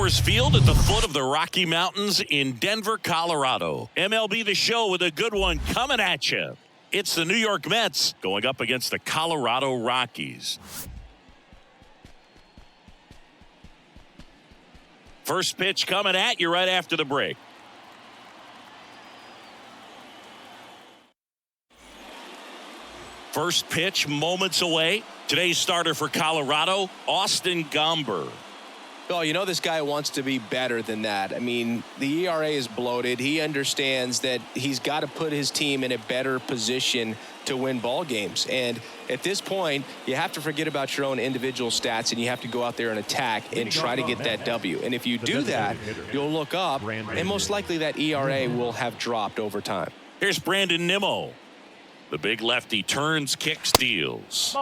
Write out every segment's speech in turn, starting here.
Coors Field at the foot of the Rocky Mountains in Denver, Colorado. MLB The Show with a good one coming at you. It's the New York Mets going up against the Colorado Rockies. First pitch coming at you right after the break. First pitch moments away. Today's starter for Colorado, Austin Gomber. Oh, you know this guy wants to be better than that. I mean, the ERA is bloated. He understands that he's got to put his team in a better position to win ball games. And at this point, you have to forget about your own individual stats and you have to go out there and attack and try to get that W. And if you do that, you'll look up and most likely that ERA will have dropped over time. Here's Brandon Nimmo. The big lefty turns, kicks, deals.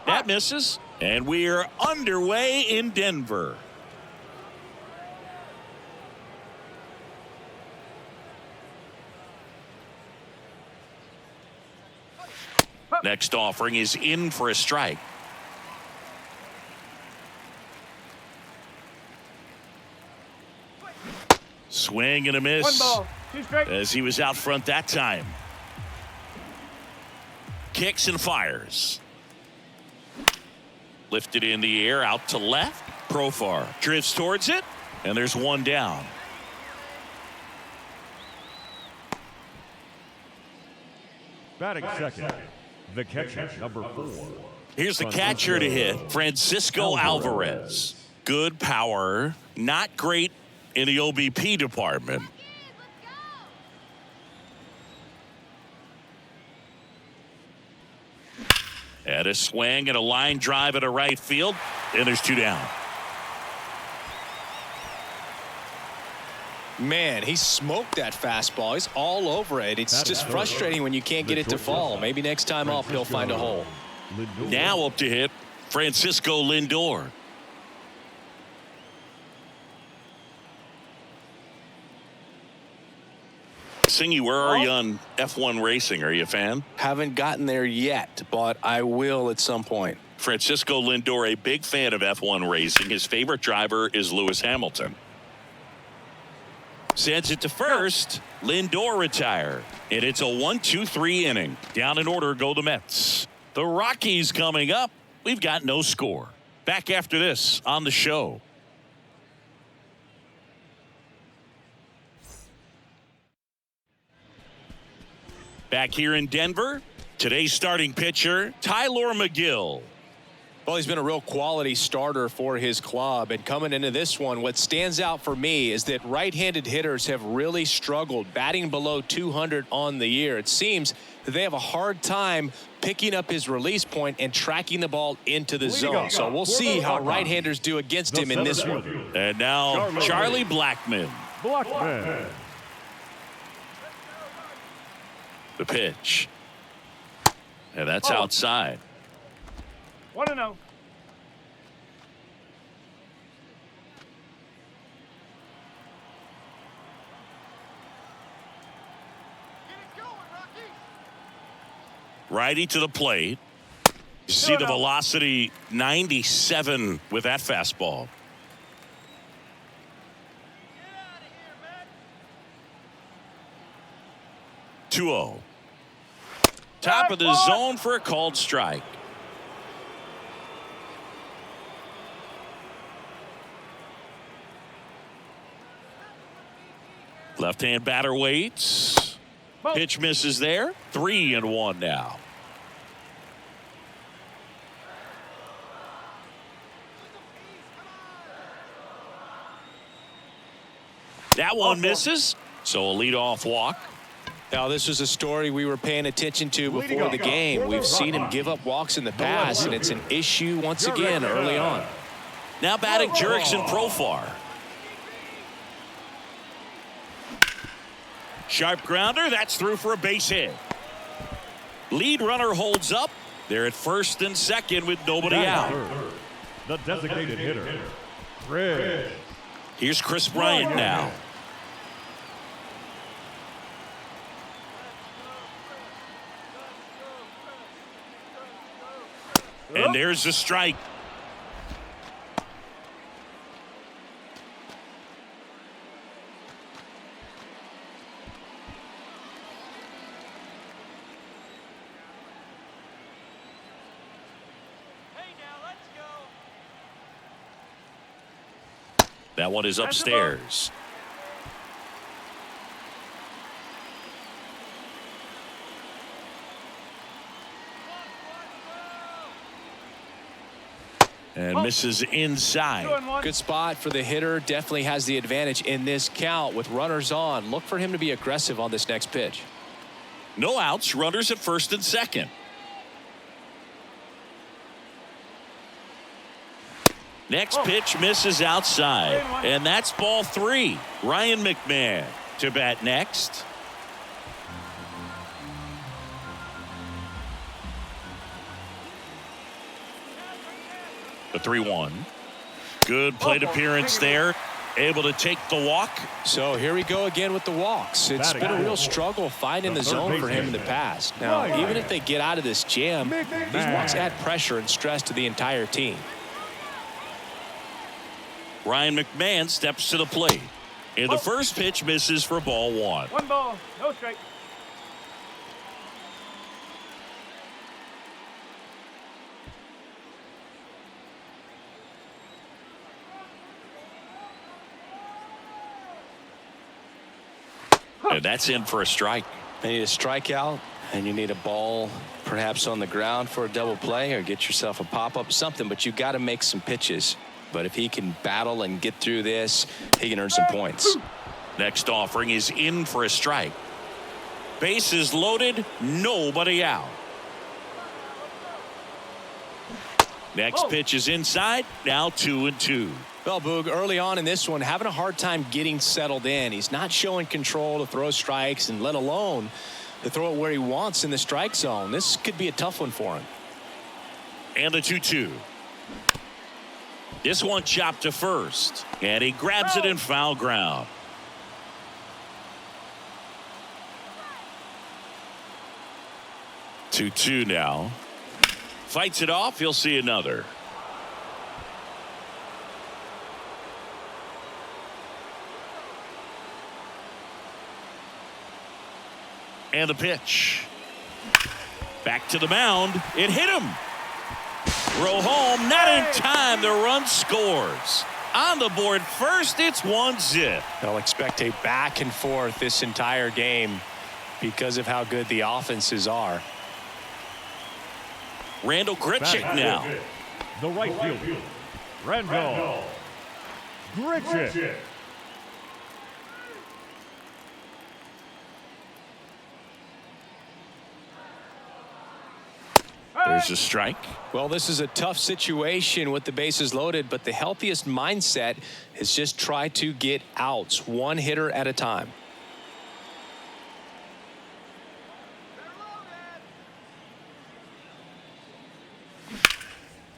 That misses. And we're underway in Denver. Next offering is in for a strike. Swing and a miss. 1 ball, 2 strikes. As he was out front that time. Kicks and fires. Lifted in the air out to left. Profar drifts towards it. And there's one down. Batting second, the catcher, number 4. Here's the catcher to hit, Francisco Alvarez. Good power, not great in the OBP department. At a swing and a line drive at a right field, and there's 2 down. Man, he smoked that fastball. He's all over it. It's just frustrating when you can't get it to fall. Maybe next time up, he'll find a hole. Now up to hit, Francisco Lindor. Singy, where are you on F1 racing? Are you a fan? Haven't gotten there yet, but I will at some point. Francisco Lindor, a big fan of F1 racing. His favorite driver is Lewis Hamilton. Sends it to first. Lindor retired. And it's a 1-2-3 inning. Down in order go the Mets. The Rockies coming up. We've got no score. Back after this on the show. Back here in Denver, today's starting pitcher, Tyler McGill. Well, he's been a real quality starter for his club. And coming into this one, what stands out for me is that right-handed hitters have really struggled, batting below 200 on the year. It seems that they have a hard time picking up his release point and tracking the ball into the zone. So we'll see how right-handers do against him in this one. And now Charlie Blackmon. The pitch. And that's outside. 1-0. Righty to the plate. You see the velocity 97 with that fastball. Get out of here, man. 2-0. Top of the zone for a called strike. Left-hand batter waits. Pitch misses there. 3-1 now. That one misses. So a leadoff walk. Now, this was a story we were paying attention to before the game. We've seen him give up walks in the past, and it's an issue once again early on. Now batting Jurickson Profar. Sharp grounder. That's through for a base hit. Lead runner holds up. They're at first and second with nobody out. The designated hitter, Chris. Here's Chris Bryant now. And there's the strike. That one is upstairs. And misses inside. Good spot for the hitter. Definitely has the advantage in this count with runners on. Look for him to be aggressive on this next pitch. No outs, runners at first and second. Next pitch misses outside, and that's ball 3. Ryan McMahon to bat next. The 3-1. Good plate appearance there. Able to take the walk. So here we go again with the walks. It's been a real struggle finding the zone for him in the past. Now, even if they get out of this jam, these walks add pressure and stress to the entire team. Ryan McMahon steps to the plate. And the first pitch misses for ball 1. 1 ball, no strike. And that's in for a strike. You need a strikeout, and you need a ball perhaps on the ground for a double play, or get yourself a pop-up, something, but you got to make some pitches. But if he can battle and get through this, he can earn some points. Next offering is in for a strike. Bases loaded, nobody out. Next pitch is inside, now 2-2. Well, Boog, early on in this one, having a hard time getting settled in. He's not showing control to throw strikes, and let alone to throw it where he wants in the strike zone. This could be a tough one for him. And the 2-2. This one chopped to first, and he grabs it in foul ground. Two now. Fights it off. He'll see another. And the pitch. Back to the mound. It hit him. Throw home, not in time. The run scores. On the board first, it's 1-0. They'll expect a back and forth this entire game because of how good the offenses are. Randall Grichuk now. The right fielder, Randall Grichuk. There's a strike. Well, this is a tough situation with the bases loaded, but the healthiest mindset is just try to get outs, one hitter at a time.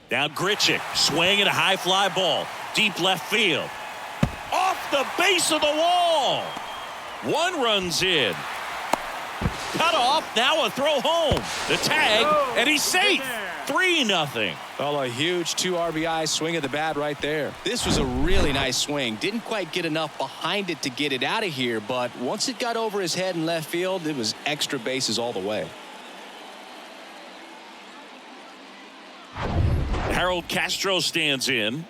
Now Grichuk swinging a high fly ball. Deep left field. Off the base of the wall. One runs in. Cut off. Now a throw home. The tag. And he's safe. 3-0. Well, a huge 2 RBI swing of the bat right there. This was a really nice swing. Didn't quite get enough behind it to get it out of here, but once it got over his head in left field, it was extra bases all the way. Harold Castro stands in.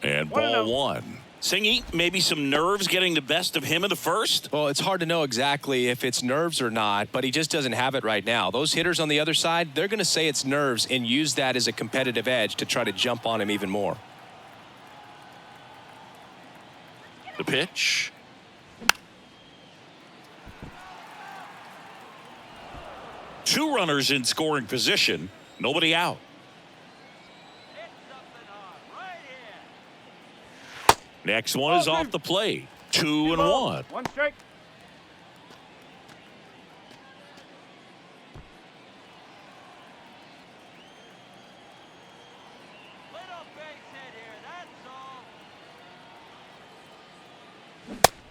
And ball 1. Singy, maybe some nerves getting the best of him in the first? Well, it's hard to know exactly if it's nerves or not, but he just doesn't have it right now. Those hitters on the other side, they're going to say it's nerves and use that as a competitive edge to try to jump on him even more. The pitch. Two runners in scoring position. Nobody out. Next one is off the plate. 2-1. 1 strike.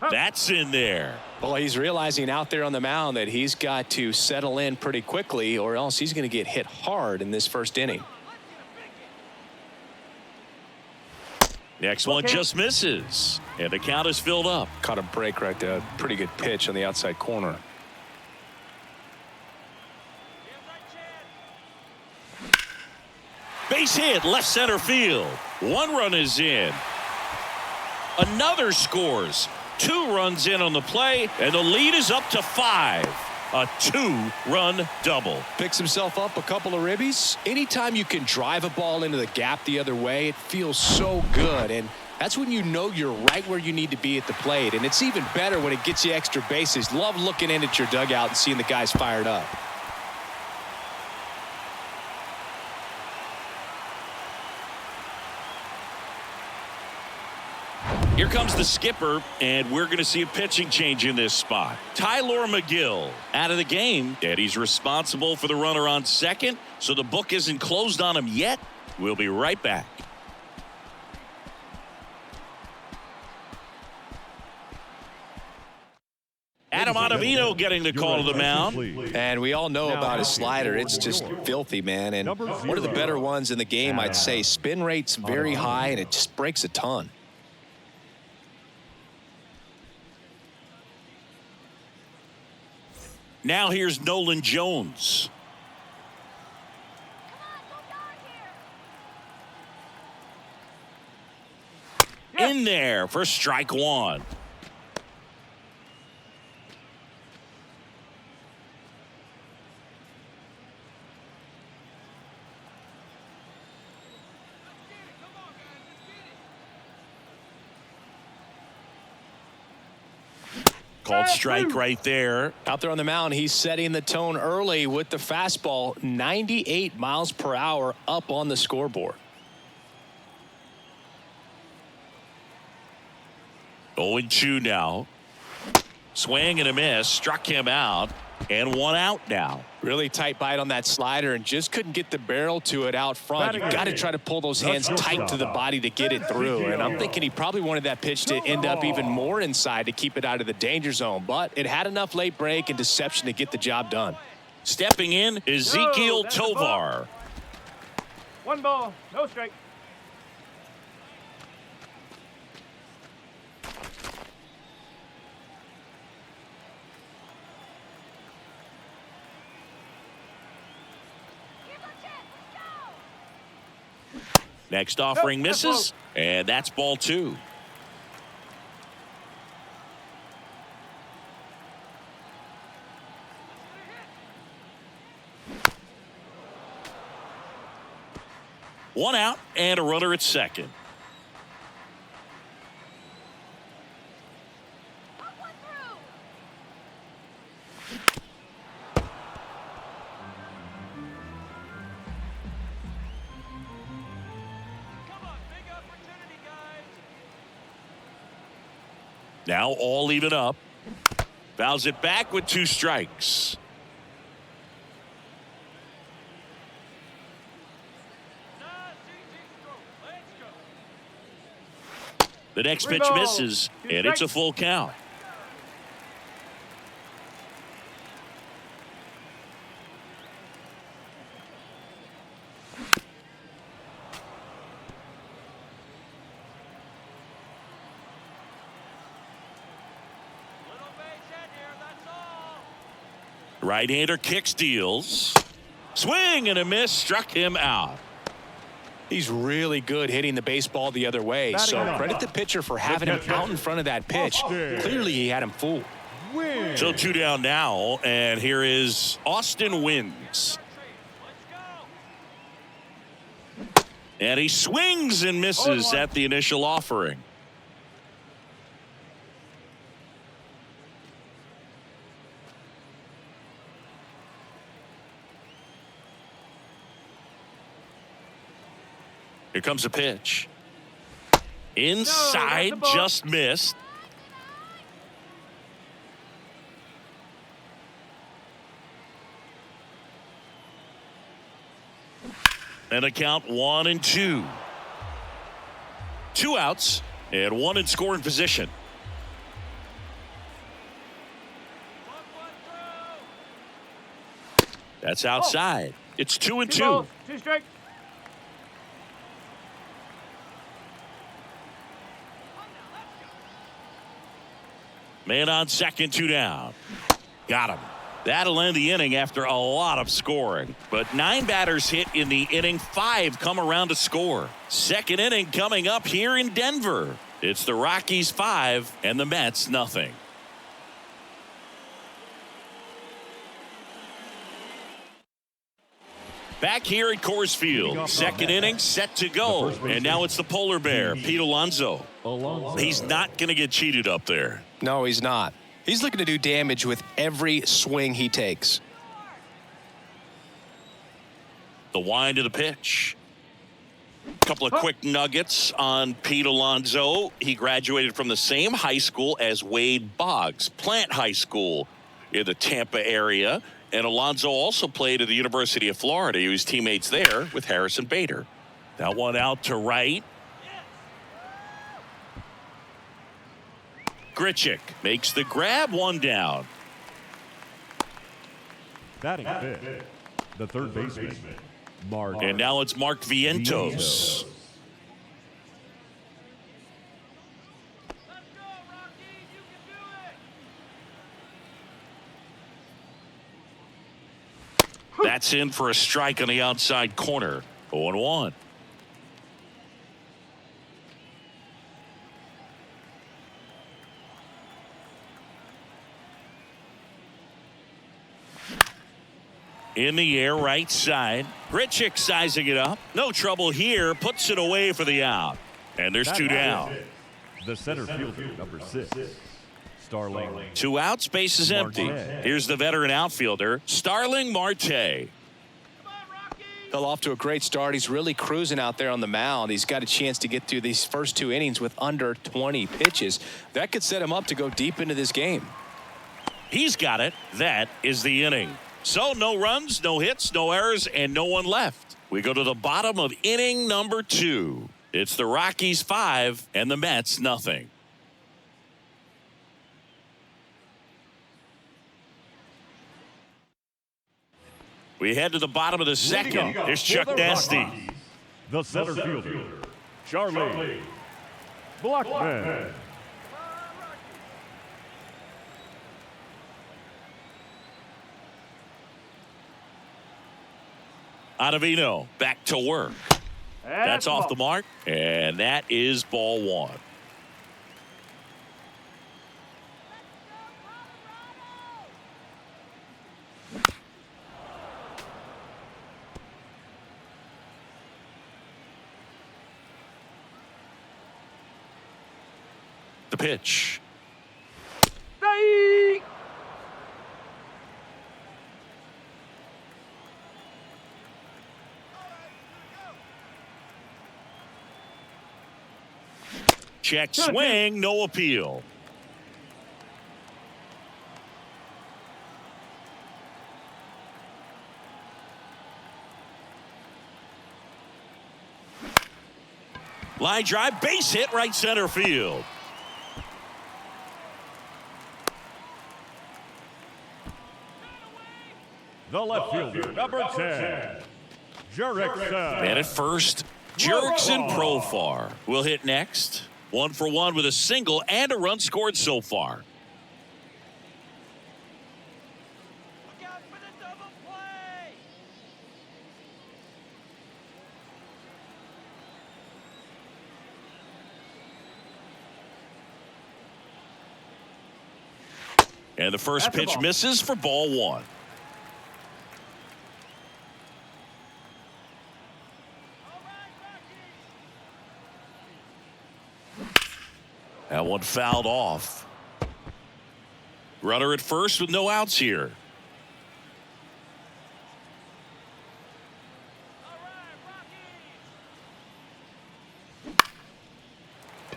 That's in there. Well, he's realizing out there on the mound that he's got to settle in pretty quickly, or else he's going to get hit hard in this first inning. Next one just misses. And the count is filled up. Caught a break right there. Pretty good pitch on the outside corner. Base hit, left center field. 1 run is in. Another scores. 2 runs in on the play, and the lead is up to 5. A 2-run double. Picks himself up a couple of ribbies. Anytime you can drive a ball into the gap the other way, it feels so good. And that's when you know you're right where you need to be at the plate. And it's even better when it gets you extra bases. Love looking in at your dugout and seeing the guys fired up. Here comes the skipper, and we're going to see a pitching change in this spot. Tyler McGill out of the game, and he's responsible for the runner on second, so the book isn't closed on him yet. We'll be right back. Adam Ottavino getting the call to the mound. And we all know about his slider. It's just filthy, man. And one of the better ones in the game, I'd say. Spin rate's very high, and it just breaks a ton. Now here's Nolan Jones. In there for strike 1. Called strike right there. Out there on the mound, he's setting the tone early with the fastball. 98 miles per hour up on the scoreboard. 0-2 now. Swing and a miss. Struck him out. And 1 out now. Really tight bite on that slider and just couldn't get the barrel to it out front. You got to try to pull those hands tight to the body to get it through. And I'm thinking he probably wanted that pitch to end up even more inside to keep it out of the danger zone. But it had enough late break and deception to get the job done. Stepping in, Ezekiel Tovar. 1 ball, no strike. Next offering misses, and that's ball 2. One out and a runner at second. Now all even up. Fouls it back with 2 strikes. The next pitch misses, and it's a full count. Right-hander kick steals. Swing and a miss, struck him out. He's really good hitting the baseball the other way. So credit the pitcher for having him out in front of that pitch. Clearly he had him fooled. So 2 down now, and here is Austin Wins. And he swings and misses at the initial offering. Here comes a pitch. Inside, just missed. And a count 1-2. 2 outs and 1 in scoring position. That's outside. It's 2-2. 2 strikes. Man on second, 2 down. Got him. That'll end the inning after a lot of scoring. But 9 batters hit in the inning, 5 come around to score. Second inning coming up here in Denver. It's the Rockies 5 and the Mets nothing. Back here at Coors Field, second inning set to go. And now it's the polar bear, Pete Alonso. He's not going to get cheated up there. No, he's not. He's looking to do damage with every swing he takes. The wind of the pitch. A couple of quick nuggets on Pete Alonso. He graduated from the same high school as Wade Boggs, Plant High School in the Tampa area. And Alonso also played at the University of Florida. He was teammates there with Harrison Bader. That one out to right. Grichuk makes the grab, one down. Batting fifth, the third baseman, Mark. And now it's Mark Vientos. That's in for a strike on the outside corner. 0-1. In the air, right side. Grichuk sizing it up. No trouble here. Puts it away for the out. And there's 2 down. The center fielder, number 6, Starling. 2 out, space is empty. Here's the veteran outfielder, Starling Marte. He'll off to a great start. He's really cruising out there on the mound. He's got a chance to get through these first 2 innings with under 20 pitches. That could set him up to go deep into this game. He's got it. That is the inning. So no runs, no hits, no errors, and no one left. We go to the bottom of inning number 2. It's the Rockies 5 and the Mets nothing. We head to the bottom of the second. Here's Chuck Nasty. The center fielder, Charlie Blackman. Ottavino back to work. That's off the mark, and that is ball 1. The pitch. Check swing, no appeal. Line drive, base hit, right center field. The left fielder, number 10, Jerickson. And at first, Jerickson Profar will hit next. 1 for 1 with a single and a run scored so far. Look out for the double play. And the first pitch misses for ball 1. That one fouled off. Runner at first with no outs here.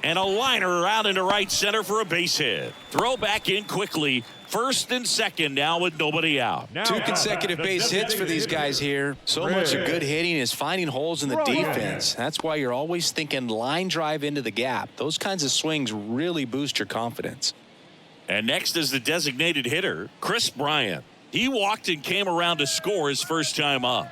And a liner out into right center for a base hit. Throw back in quickly. First and second now with nobody out. Now 2 consecutive base hits for these guys here. So much of good hitting is finding holes in the defense. That's why you're always thinking line drive into the gap. Those kinds of swings really boost your confidence. And next is the designated hitter, Chris Bryant. He walked and came around to score his first time up.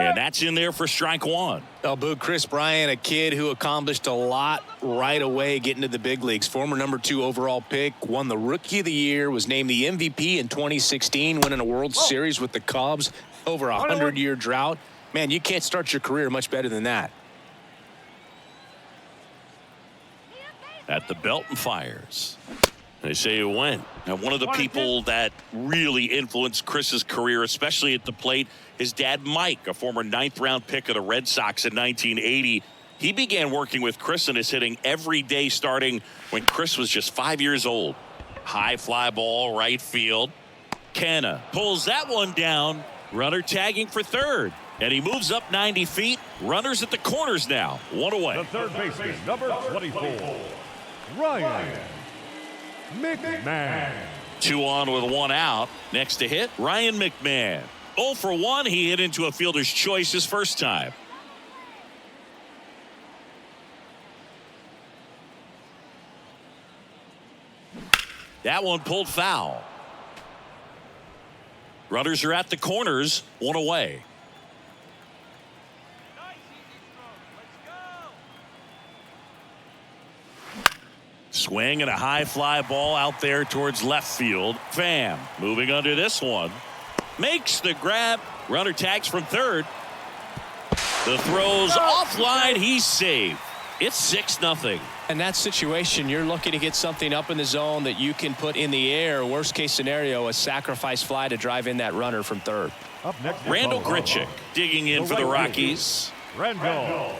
And that's in there for strike one. Oh, boo, Chris Bryant, a kid who accomplished a lot right away getting to the big leagues. Former #2 overall pick, won the Rookie of the Year, was named the MVP in 2016, winning a World Series with the Cubs, over a 100-year drought. Man, you can't start your career much better than that. At the belt and fires. They say it went. Now, one of the people that really influenced Chris's career, especially at the plate, his dad, Mike, a former 9th-round pick of the Red Sox in 1980. He began working with Chris in his hitting every day starting when Chris was just 5 years old. High fly ball, right field. Canna pulls that one down. Runner tagging for third. And he moves up 90 feet. Runners at the corners now. One away. The third baseman, number 24, Ryan McMahon. 2 on with 1 out. Next to hit, Ryan McMahon. 0 for 1. He hit into a fielder's choice his first time. That one pulled foul. Runners are at the corners. 1 away. Nice easy throw. Let's go. Swing and a high fly ball out there towards left field. Pham moving under this one. Makes the grab. Runner tags from third. The throw's offline. He's saved. It's 6-0. In that situation, you're looking to get something up in the zone that you can put in the air. Worst case scenario, a sacrifice fly to drive in that runner from third. Up next, Randall Grichuk digging in for the Rockies. Randall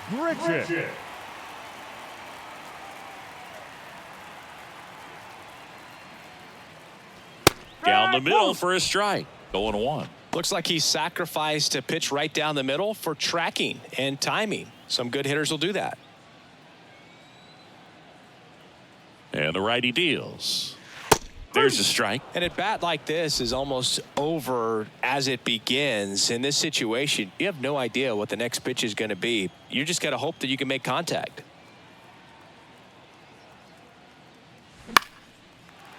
Grichuk. Down the middle for a strike. 0-1. Looks like he sacrificed a pitch right down the middle for tracking and timing. Some good hitters will do that. And the righty deals. There's a strike. And at bat like this is almost over as it begins. In this situation, you have no idea what the next pitch is going to be. You just got to hope that you can make contact.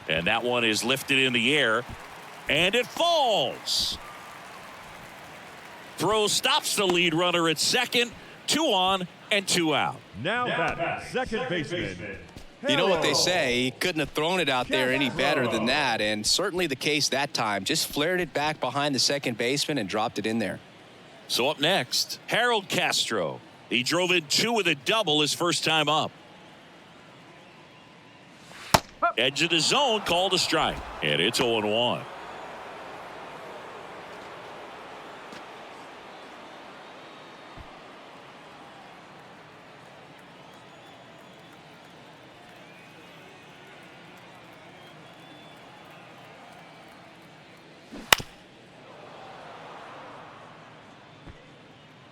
And that one is lifted in the air. And it falls. Throw stops the lead runner at second. 2 on and 2 out. Now batting, second baseman. You know what they say, he couldn't have thrown it out there any better than that, and certainly the case that time. Just flared it back behind the second baseman and dropped it in there. So up next, Harold Castro. He drove in 2 with a double his first time up. Edge of the zone, called a strike, and it's 0-1.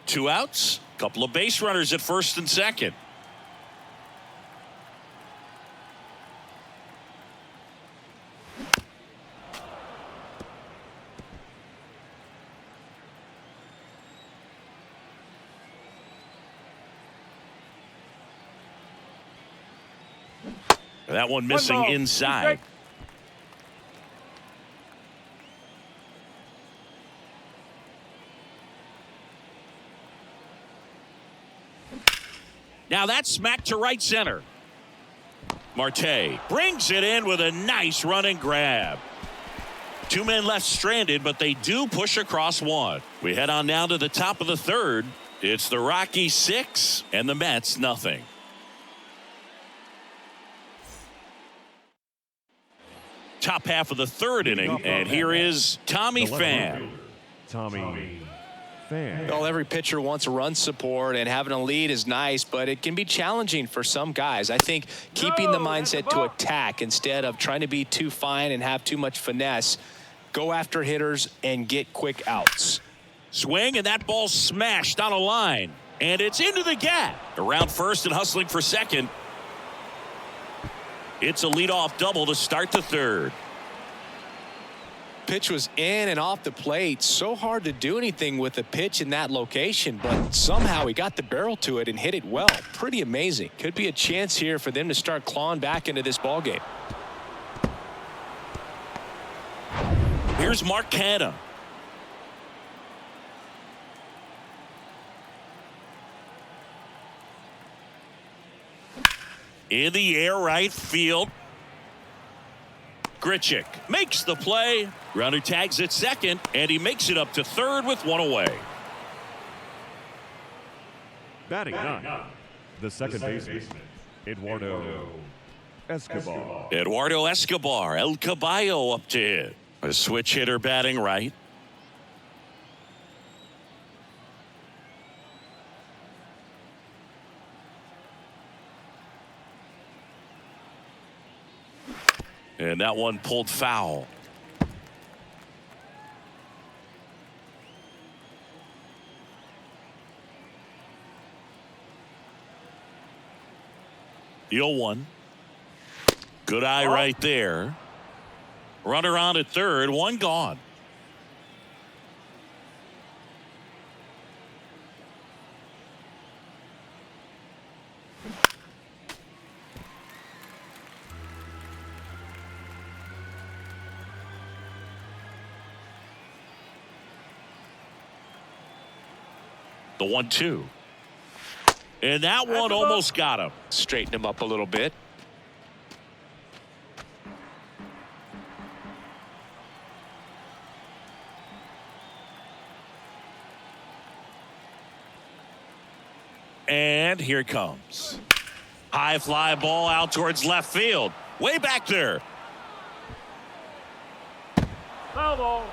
Two outs, couple of base runners at first and second. That one missing inside. Now that's smacked to right center. Marte brings it in with a nice running grab. 2 men left stranded, but they do push across one. We head on now to the top of the third. It's the Rockies 6 and the Mets nothing. Top half of the third inning, and here is Tommy Pham. Tommy Pham. Well, every pitcher wants run support, and having a lead is nice, but it can be challenging for some guys. I think keeping the mindset to attack instead of trying to be too fine and have too much finesse, go after hitters and get quick outs. Swing, and that ball smashed on a line, and it's into the gap. Around first and hustling for second. It's a leadoff double to start the third. Pitch was in and off the plate. So hard to do anything with a pitch in that location, but somehow he got the barrel to it and hit it well. Pretty amazing. Could be a chance here for them to start clawing back into this ball game. Here's Mark Canha. In the air, right field. Grichuk makes the play. Runner tags at second, and he makes it up to third with one away. Batting nine, the second baseman, Eduardo Escobar. Eduardo Escobar, El Caballo up to hit. A switch hitter batting right. And that one pulled foul. The 0-1. Good eye right there. Runner on at third, one gone. The 1-2. And that one almost got him. Straighten him up a little bit. And here it comes. High fly ball out towards left field. Way back there. Foul ball.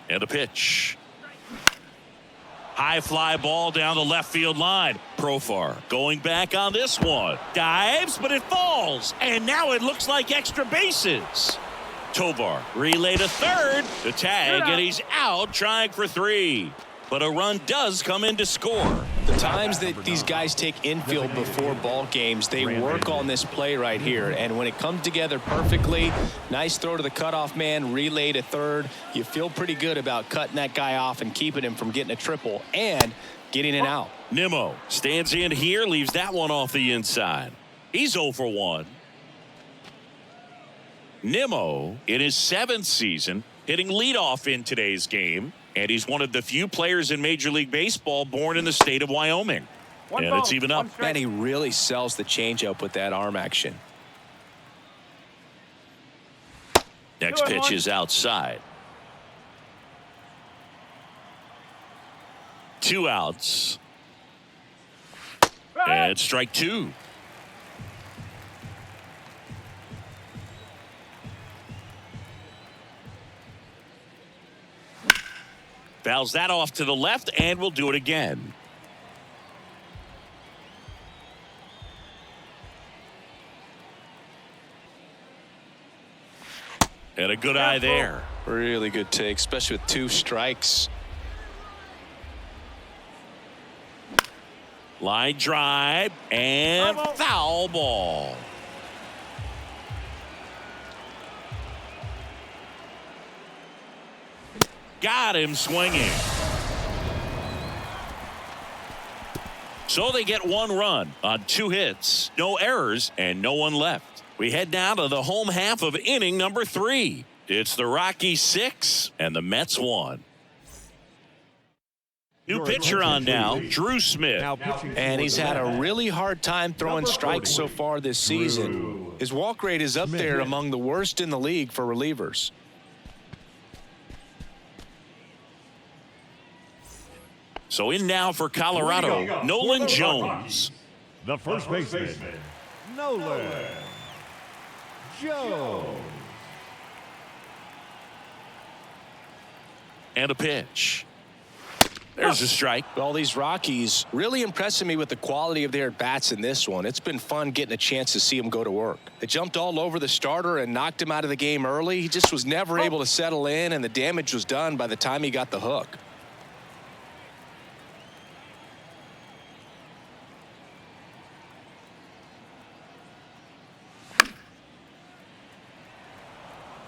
And a pitch. High fly ball down the left field line. Profar going back on this one. Dives, but it falls. And now it looks like extra bases. Tovar relay to third. The tag, and he's out trying for three. But a run does come in to score. The times that these guys take infield before ball games, they work on this play right here. And when it comes together perfectly, nice throw to the cutoff man, relay to third. You feel pretty good about cutting that guy off and keeping him from getting a triple and getting it out. Nimmo stands in here, leaves that one off the inside. He's 0 for 1. Nimmo in his 7th season hitting leadoff in today's game. And he's one of the few players in Major League Baseball born in the state of Wyoming. And it's even up. And he really sells the changeup with that arm action. Next pitch is outside. 2 outs. And strike 2. Fouls that off to the left, and we'll do it again. And a good eye there. Really good take, especially with 2 strikes. Line drive and foul ball. Got him swinging. So they get 1 run on 2 hits, no errors, and no one left. We head now to the home half of inning number 3. It's the Rockies 6 and the Mets 1. New pitcher on now, Drew Smith. And he's had a really hard time throwing strikes so far this season. His walk rate is up there among the worst in the league for relievers. So in now for Colorado, Nolan Jones. The first baseman, Nolan Jones. And a pitch. There's a strike. Well, these Rockies really impressing me with the quality of their at-bats in this one. It's been fun getting a chance to see them go to work. They jumped all over the starter and knocked him out of the game early. He just was never able to settle in, and the damage was done by the time he got the hook.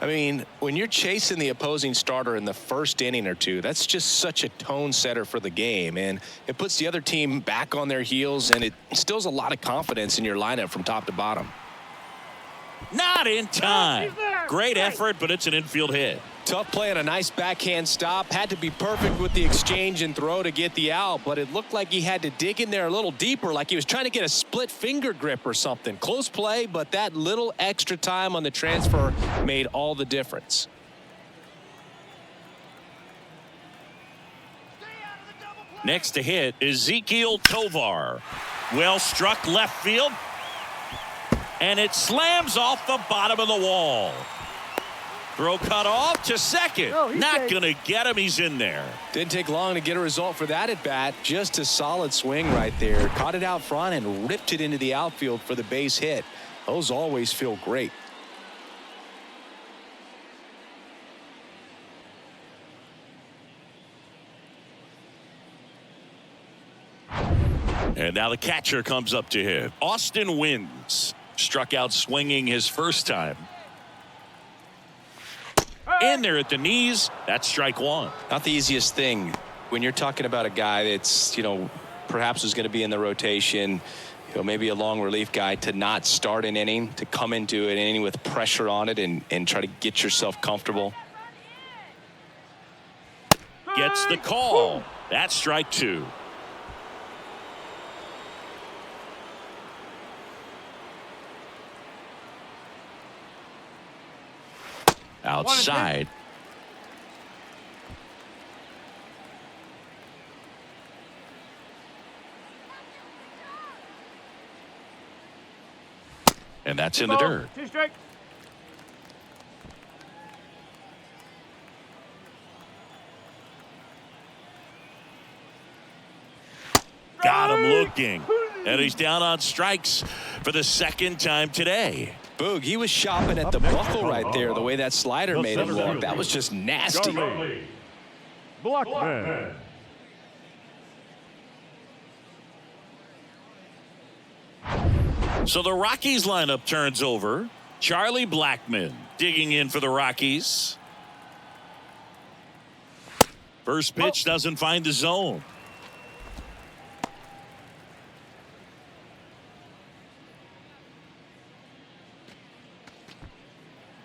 I mean, when you're chasing the opposing starter in the first inning or two, that's just such a tone setter for the game, and it puts the other team back on their heels, and it instills a lot of confidence in your lineup from top to bottom. Not in time. Great effort, but it's an infield hit. Tough play and a nice backhand stop. Had to be perfect with the exchange and throw to get the out, but it looked like he had to dig in there a little deeper, like he was trying to get a split finger grip or something. Close play, but that little extra time on the transfer made all the difference. Next to hit, Ezekiel Tovar. Well struck left field. And it slams off the bottom of the wall. Throw cut off to second. Not going to get him. He's in there. Didn't take long to get a result for that at bat. Just a solid swing right there. Caught it out front and ripped it into the outfield for the base hit. Those always feel great. And now the catcher comes up to him. Austin Wins. Struck out swinging his first time. In there at the knees. That's strike one. Not the easiest thing when you're talking about a guy that's, perhaps is going to be in the rotation, maybe a long relief guy, to not start an inning, to come into an inning with pressure on it and try to get yourself comfortable. Gets the call. That's strike two. Outside. And that's in the dirt. Two strikes. Got him looking. And he's down on strikes for the second time today. Boog, he was shopping at the buckle right there, the way that slider made him look. That was just nasty. Blackman. So the Rockies lineup turns over. Charlie Blackmon digging in for the Rockies. First pitch doesn't find the zone.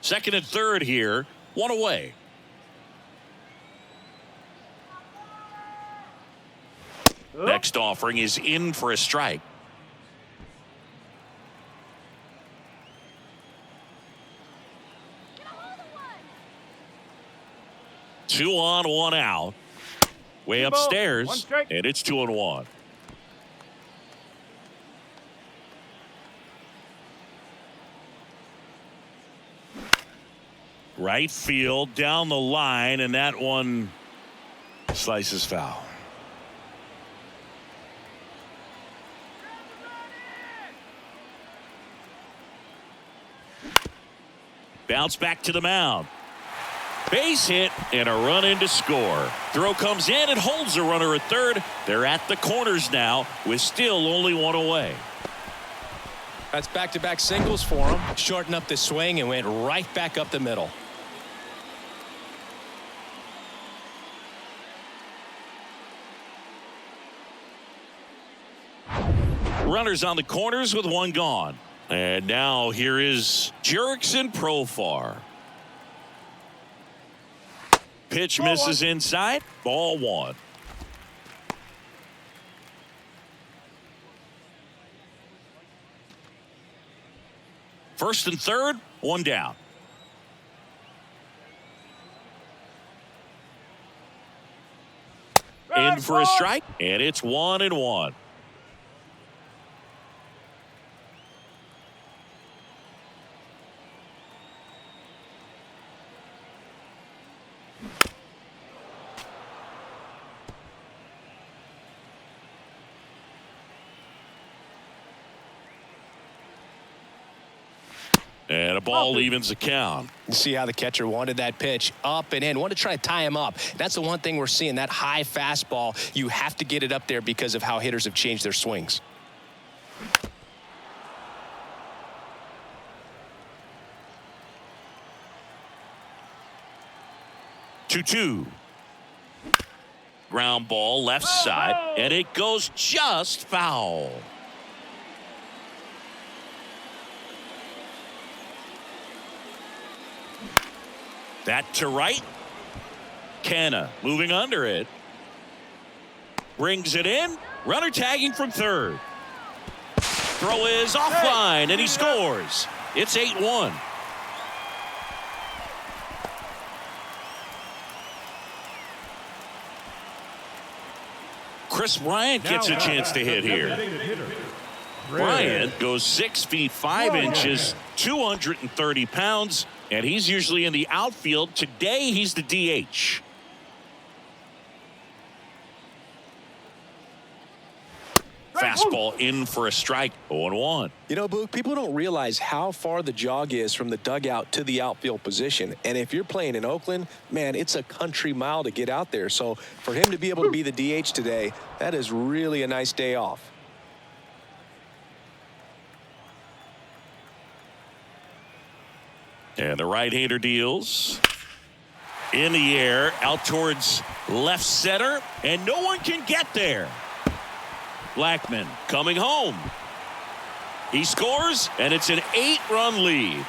Second and third here. One away. Next offering is in for a strike. Two on, one out. Way upstairs, and it's 2-1. Right field down the line, and that one slices foul. Bounce back to the mound. Base hit and a run in to score. Throw comes in and holds the runner at third. They're at the corners now with still only one away. That's back-to-back singles for him. Shortened up the swing and went right back up the middle. Runners on the corners with one gone. And now here is Jurickson Profar. Pitch misses inside. Ball one. First and third, one down. In for a strike, and it's 1-1. And a ball evens the count. You see how the catcher wanted that pitch up and in. Wanted to try to tie him up. That's the one thing we're seeing, that high fastball. You have to get it up there because of how hitters have changed their swings. Two. Ground ball left side, and it goes just foul. That to right. Canna moving under it. Brings it in. Runner tagging from third. Throw is offline, and he scores. It's 8-1. Chris Bryant gets a chance to hit here. Bryant goes 6 feet 5 inches, 230 pounds, and he's usually in the outfield. Today, he's the DH. Fastball in for a strike. 0-1. You know, Boog, people don't realize how far the jog is from the dugout to the outfield position. And if you're playing in Oakland, man, it's a country mile to get out there. So for him to be able to be the DH today, that is really a nice day off. And the right-hander deals. In the air, out towards left center, and no one can get there. Blackman coming home. He scores, and it's an 8-run lead.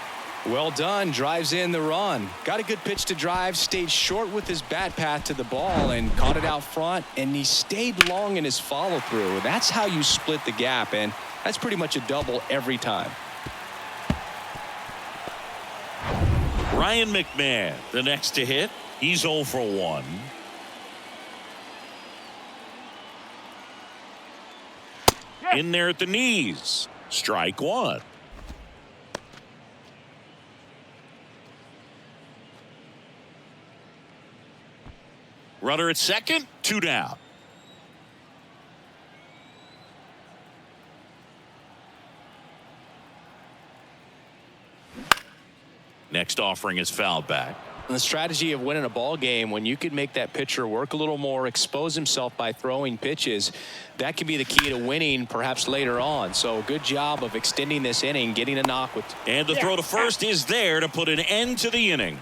Well done. Drives in the run. Got a good pitch to drive. Stayed short with his bat path to the ball and caught it out front. And he stayed long in his follow through. That's how you split the gap. And that's pretty much a double every time. Ryan McMahon, the next to hit. He's 0 for 1. In there at the knees. Strike 1. Runner at second, 2 down. Next offering is fouled back. The strategy of winning a ball game, when you could make that pitcher work a little more, expose himself by throwing pitches, that can be the key to winning perhaps later on. So good job of extending this inning, getting a knock with. And the throw to first is there to put an end to the inning.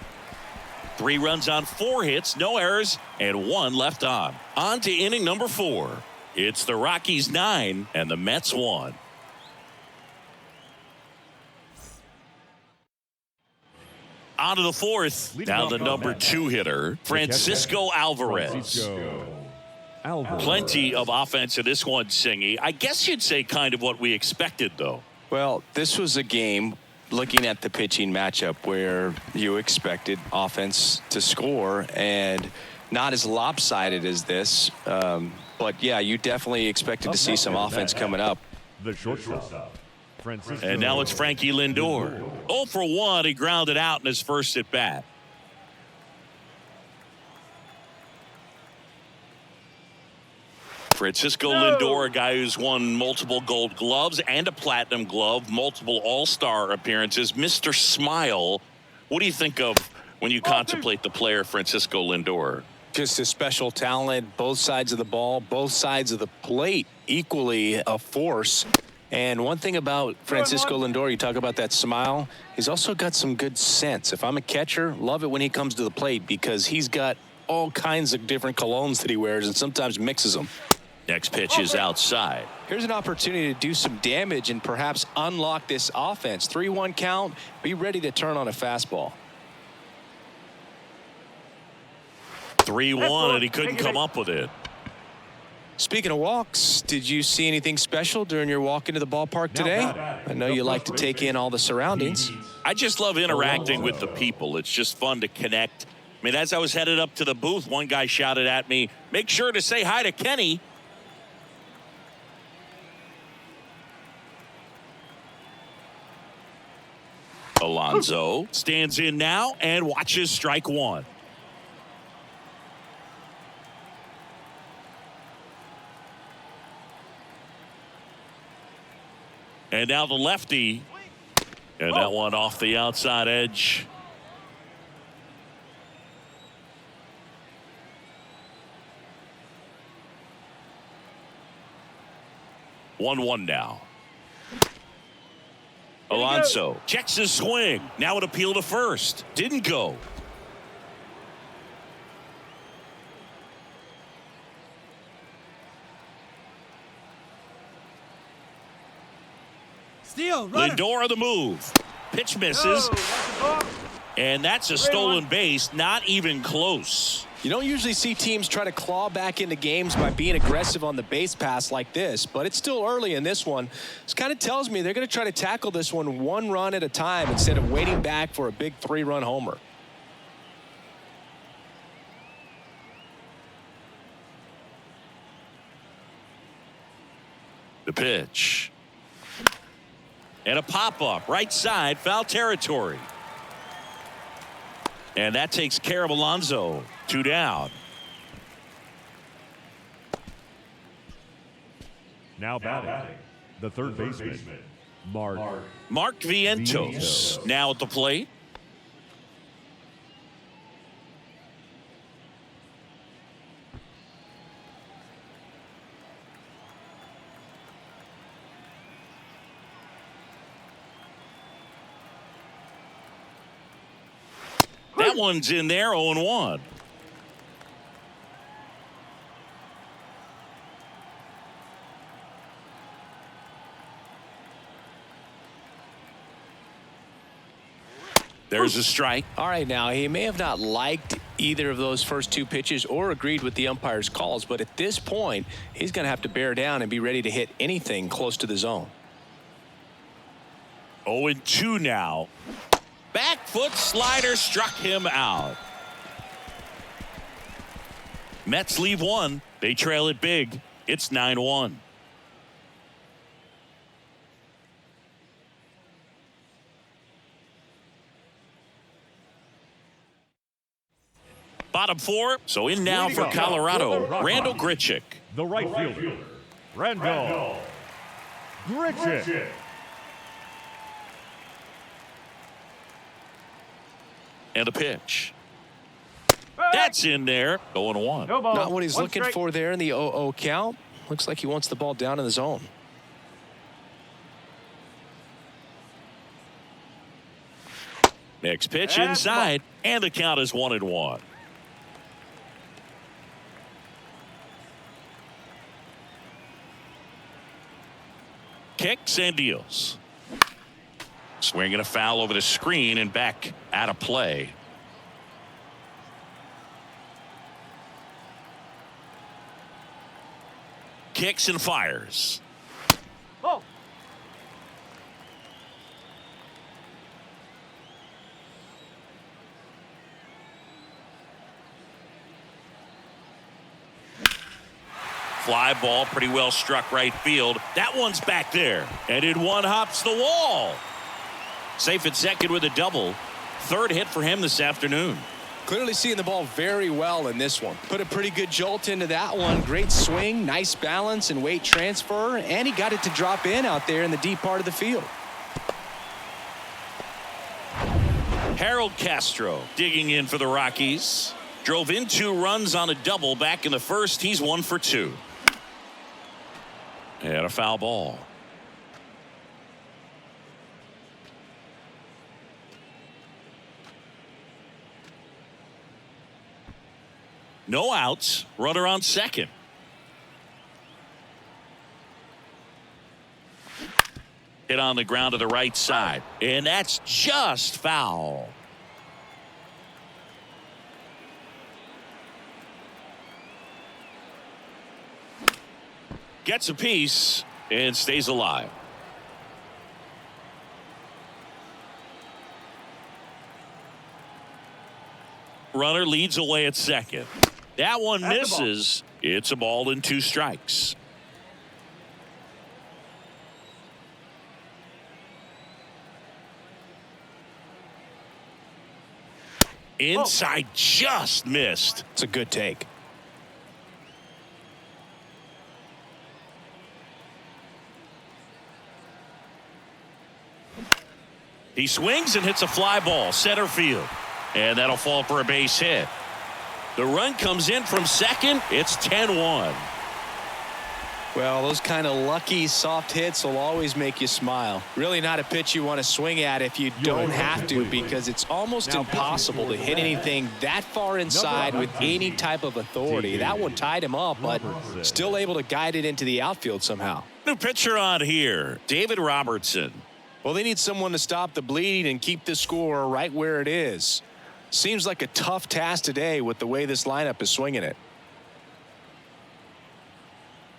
3 runs on 4 hits, no errors, and 1 left on. On to inning number 4. It's the Rockies 9 and the Mets 1. On to the 4th. Now the number 2 hitter, Francisco Alvarez. Plenty of offense in this one, Singy. I guess you'd say kind of what we expected, though. Well, this was a game, looking at the pitching matchup, where you expected offense to score, and not as lopsided as this. But, yeah, you definitely expected to see some offense coming up. The shortstop. And now it's Frankie Lindor. 0 for 1. He grounded out in his first at bat. Francisco Lindor, a guy who's won multiple Gold Gloves and a Platinum Glove, multiple All-Star appearances. Mr. Smile, what do you think of when you contemplate the player Francisco Lindor? Just a special talent, both sides of the ball, both sides of the plate, equally a force. And one thing about Francisco Lindor, you talk about that smile, he's also got some good sense. If I'm a catcher, love it when he comes to the plate because he's got all kinds of different colognes that he wears and sometimes mixes them. Next pitch is outside. Here's an opportunity to do some damage and perhaps unlock this offense. 3-1 count, be ready to turn on a fastball. 3-1, and he couldn't come up with it. Speaking of walks, did you see anything special during your walk into the ballpark today? I know you like to take in all the surroundings. I just love interacting with the people. It's just fun to connect. I mean, as I was headed up to the booth, one guy shouted at me, "Make sure to say hi to Kenny." Alonso stands in now and watches strike 1. And now the lefty. And that one off the outside edge. One now. Alonso checks his swing. Now an appeal to first. Didn't go. Steal, runner. Lindor on the move. Pitch misses. And that's a stolen base, not even close. You don't usually see teams try to claw back into games by being aggressive on the base pass like this, but it's still early in this one. This kind of tells me they're going to try to tackle this one run at a time instead of waiting back for a big 3-run homer. The pitch. And a pop-up, right side, foul territory. And that takes care of Alonso. 2 down. Now batting, the third baseman, Mark Vientos now at the plate. That one's in there, 0-1. There's a strike. All right, now he may have not liked either of those first 2 pitches or agreed with the umpire's calls, but at this point, he's going to have to bear down and be ready to hit anything close to the zone. 0-2 now. Back foot slider struck him out. Mets leave 1. They trail it big. It's 9-1. Bottom 4. So in now for Colorado, Randall Grichuk. the right fielder, Randall Grichuk. And a pitch. That's in there. 0-1. Not what he's looking for there in the 0-0 count. Looks like he wants the ball down in the zone. Next pitch inside, and the count is 1-1. Kicks and deals. Swinging a foul over the screen and back out of play. Kicks and fires. Oh. Fly ball, pretty well struck right field. That one's back there. And in one hops the wall. Safe at second with a double. Third hit for him this afternoon. Clearly seeing the ball very well in this one. Put a pretty good jolt into that one. Great swing, nice balance and weight transfer. And he got it to drop in out there in the deep part of the field. Harold Castro digging in for the Rockies. Drove in 2 runs on a double back in the first. He's 1 for 2. And a foul ball. No outs. Runner on second. Hit on the ground to the right side. And that's just foul. Gets a piece and stays alive. Runner leads away at second. That one misses. It's a ball and 2 strikes. Inside, just missed. It's a good take. He swings and hits a fly ball center field, and that'll fall for a base hit. The run comes in from second. It's 10-1. Well, those kind of lucky soft hits will always make you smile. Really not a pitch you want to swing at if you don't have to, because it's almost impossible to hit anything that far inside with any type of authority. That one tied him up, but still able to guide it into the outfield somehow. New pitcher on here, David Robertson. Well, they need someone to stop the bleeding and keep the score right where it is. Seems like a tough task today with the way this lineup is swinging it.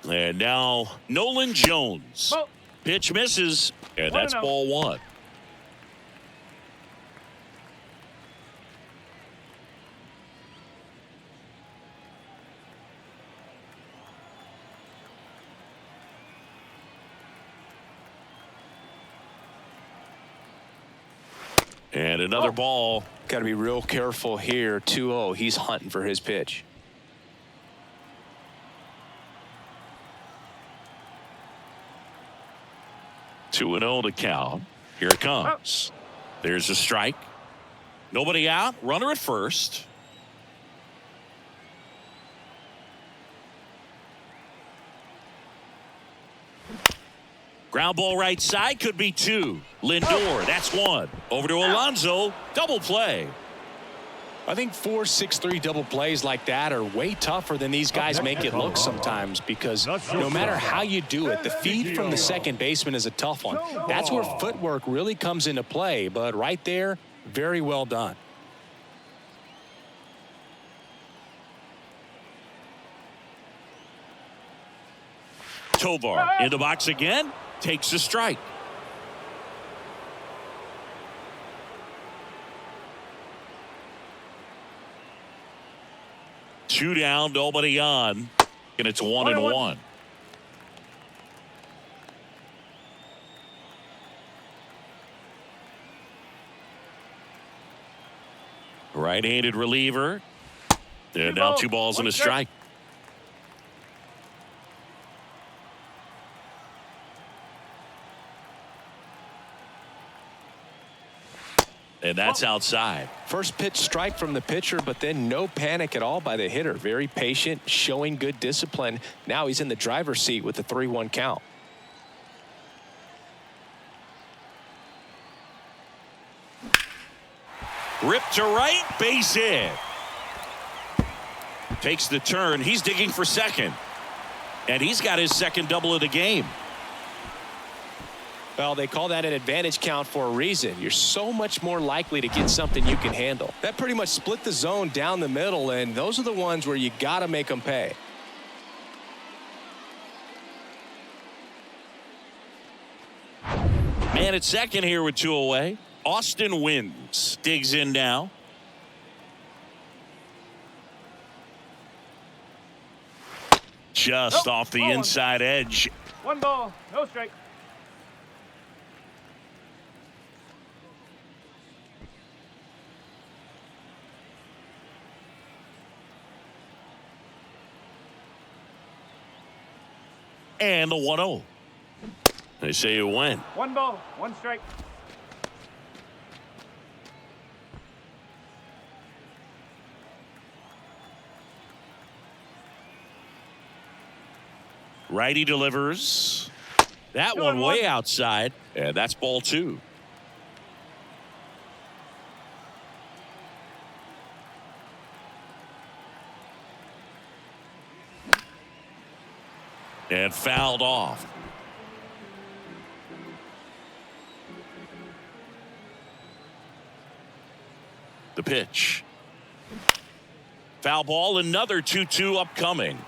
And now Nolan Jones. Ball. Pitch misses, and that's 1-0. ball one. And another ball. Got to be real careful here. 2-0. He's hunting for his pitch. Two and 0 to count. Here it comes. There's a strike. Nobody out. Runner at first. Ground ball right side, could be two. Lindor, that's one. Over to Alonso, double play. I think 4-6-3 double plays like that are way tougher than these guys make it look sometimes, because no matter how you do it, the feed from the second baseman is a tough one. That's where footwork really comes into play, but right there, very well done. Tovar in the box again, takes a strike. Two down, nobody on, and it's 1-1. Right-handed reliever. And now 2 balls and a strike. And that's outside. First pitch strike from the pitcher, but then no panic at all by the hitter. Very patient, showing good discipline. Now he's in the driver's seat with the 3-1 count. Ripped to right, base hit. Takes the turn. He's digging for second. And he's got his second double of the game. Well, they call that an advantage count for a reason. You're so much more likely to get something you can handle. That pretty much split the zone down the middle, and those are the ones where you got to make them pay. Man at second here with 2 away. Austin wins. Digs in now. Just off the inside edge. 1 ball, no strike. And the 1-0. They say you win. 1 ball, 1 strike. Righty delivers. That one way outside. And that's ball 2. And fouled off. The pitch. Foul ball, another 2-2 upcoming.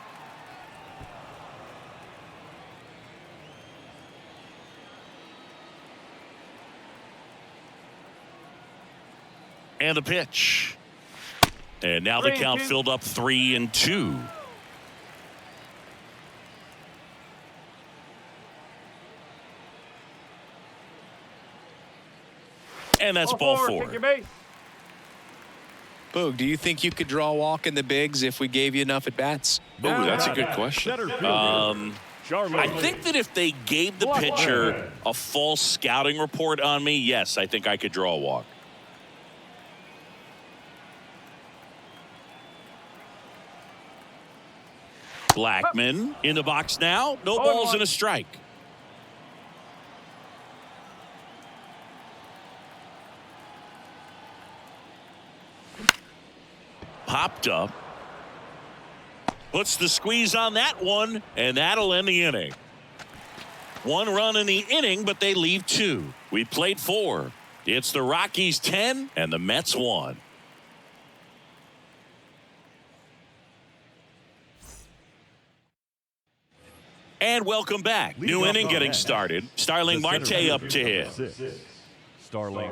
And the pitch. And now the count filled up 3-2. And that's ball 4. Take your base. Boog, do you think you could draw a walk in the bigs if we gave you enough at bats? Oh, that's a good question. I think that if they gave the pitcher a false scouting report on me, yes, I think I could draw a walk. Blackman in the box now. No balls and a strike. Popped up. Puts the squeeze on that one, and that'll end the inning. 1 run in the inning, but they leave 2. We played 4. It's the Rockies 10 and the Mets 1. And welcome back. New inning getting started. Starling Marte up to hit.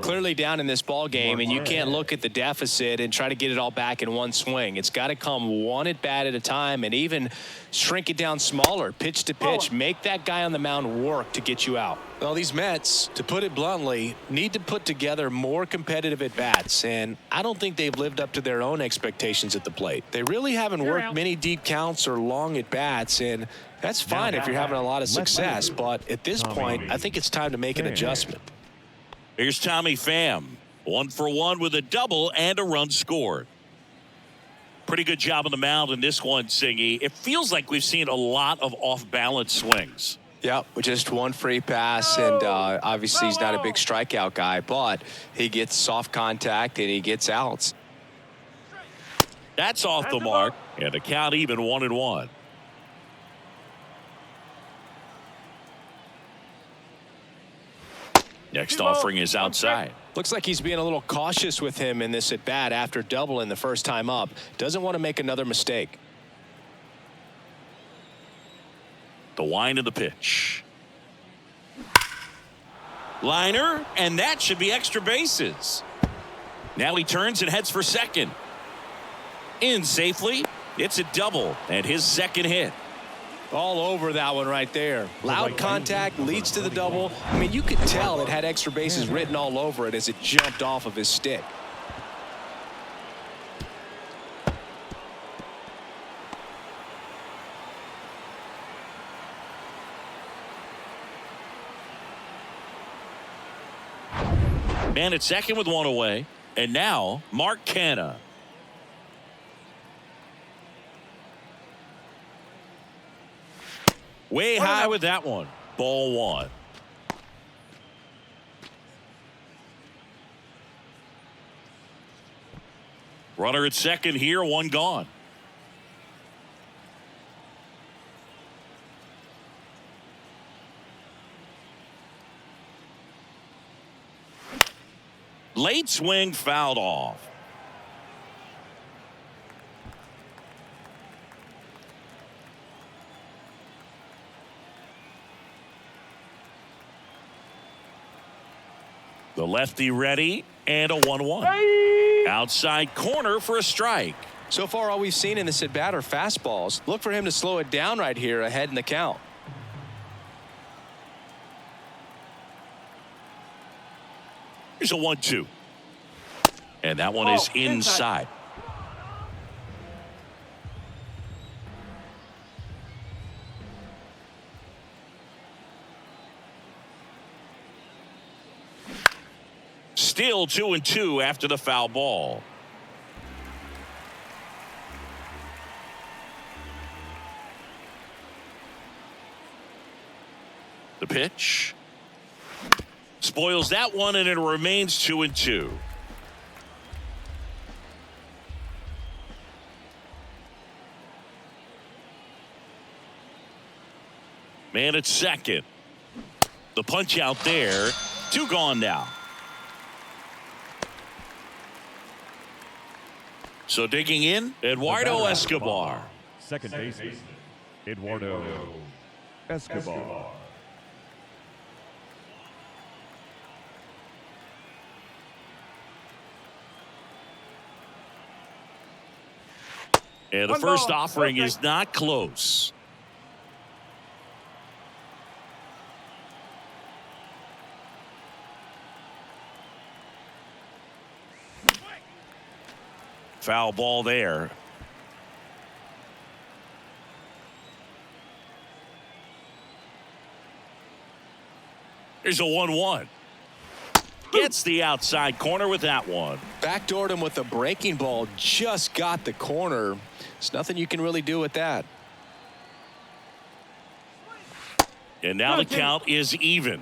Clearly down in this ball game, and you can't look at the deficit and try to get it all back in one swing. It's got to come one at bat at a time, and even shrink it down smaller, pitch to pitch. Make that guy on the mound work to get you out. Well, these Mets, to put it bluntly, need to put together more competitive at bats, and I don't think they've lived up to their own expectations at the plate. They really haven't worked many deep counts or long at bats, and that's fine if you're having a lot of success, but at this point, I think it's time to make an adjustment. Here's Tommy Pham, 1 for 1 with a double and a run scored. Pretty good job on the mound in this one, Singy. It feels like we've seen a lot of off-balance swings. Yeah, with just one free pass, and obviously he's not a big strikeout guy, but he gets soft contact and he gets outs. That's off the mark, and the count even 1-1. Next offering is outside. Looks like he's being a little cautious with him in this at bat after doubling the first time up. Doesn't want to make another mistake. The wind of the pitch. Liner, and that should be extra bases. Now he turns and heads for second. In safely. It's a double and his second hit. All over that one right there. Loud contact leads to the double. I mean, you could tell it had extra bases written all over it as it jumped off of his stick. Man at second with 1 away. And now Mark Canha. Way high with that one. Ball 1. Runner at second here, 1 gone. Late swing fouled off. The lefty ready, and a 1-1. Outside corner for a strike. So far, all we've seen in this at bat are fastballs. Look for him to slow it down right here ahead in the count. Here's a 1-2. And that one is inside. Still 2-2 after the foul ball. The pitch. Spoils that one, and it remains 2-2. Man at second. The punch out there. 2 gone now. So digging in, Eduardo Escobar. Second baseman, Eduardo Escobar. And the first offering is not close. Foul ball there. There's a 1-1. Gets the outside corner with that one. Backdoored him with a breaking ball. Just got the corner. There's nothing you can really do with that. And now the count is even.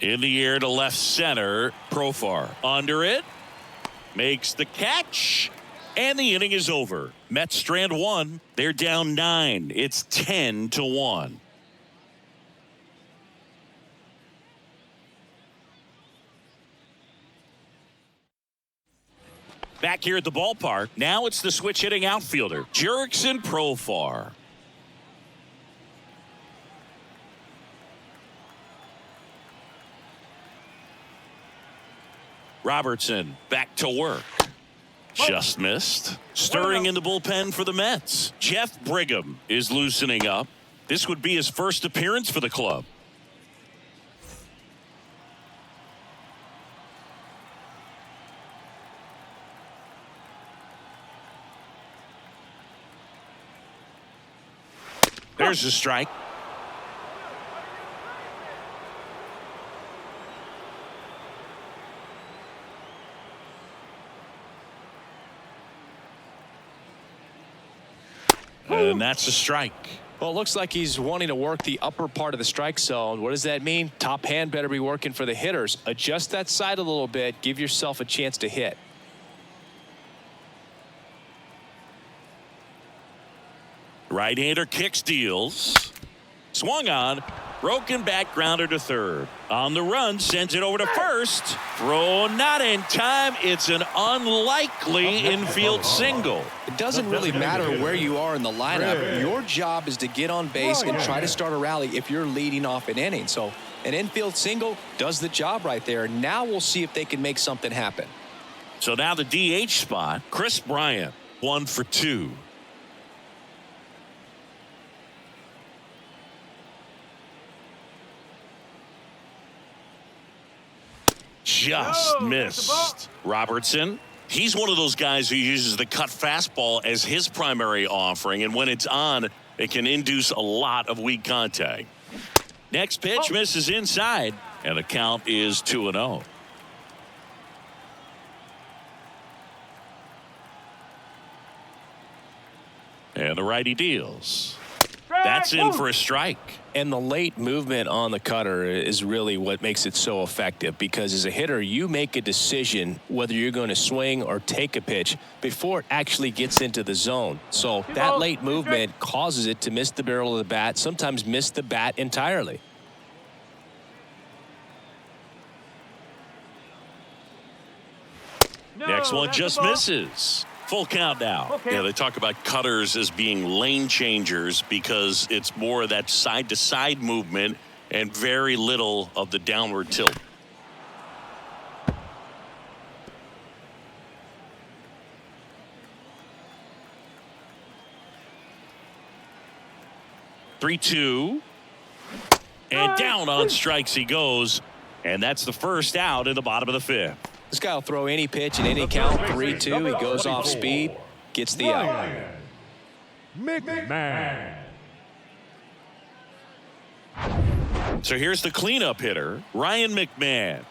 In the air to left center. Profar under it. Makes the catch. And the inning is over. Mets strand one. They're down 9. It's 10-1. Back here at the ballpark, now it's the switch hitting outfielder, Jurickson Profar. Robertson back to work. Just missed. Stirring in the bullpen for the Mets. Jeff Brigham is loosening up. This would be his first appearance for the club. There's a strike. And that's a strike. Well, it looks like he's wanting to work the upper part of the strike zone. What does that mean? Top hand better be working for the hitters. Adjust that side a little bit. Give yourself a chance to hit. Right-hander kicks, deals. Swung on. Broken back grounder to third. On the run, sends it over to first. Throw not in time. It's an unlikely infield single. It doesn't really matter where you are in the lineup. Your job is to get on base and try to start a rally if you're leading off an inning. So an infield single does the job right there. Now we'll see if they can make something happen. So now the DH spot, Chris Bryant, 1 for 2. Just missed. Robertson, he's one of those guys who uses the cut fastball as his primary offering, and when it's on, it can induce a lot of weak contact. Next pitch misses inside, and the count is 2-0. And the righty deals. That's in for a strike. And the late movement on the cutter is really what makes it so effective, because as a hitter, you make a decision whether you're going to swing or take a pitch before it actually gets into the zone. So that late movement causes it to miss the barrel of the bat, sometimes miss the bat entirely. Next one just misses. Full count now. Okay. Yeah, they talk about cutters as being lane changers because it's more of that side-to-side movement and very little of the downward tilt. Three-two. And down on strikes he goes. And that's the first out in the bottom of the 5th. This guy will throw any pitch in any count. 3-2. He goes off speed, gets the out. McMahon. So here's the cleanup hitter, Ryan McMahon.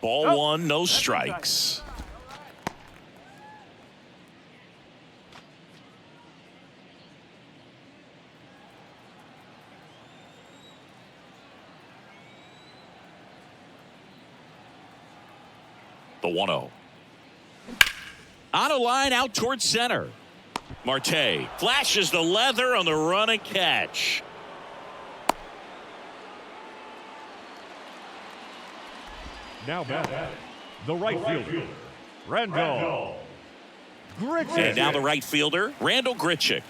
Ball 1, no strikes. The 1-0. On a line out towards center. Marte flashes the leather on the run and catch. Now back, the right fielder, Randall Grichuk. And now the right fielder, Randall Grichuk.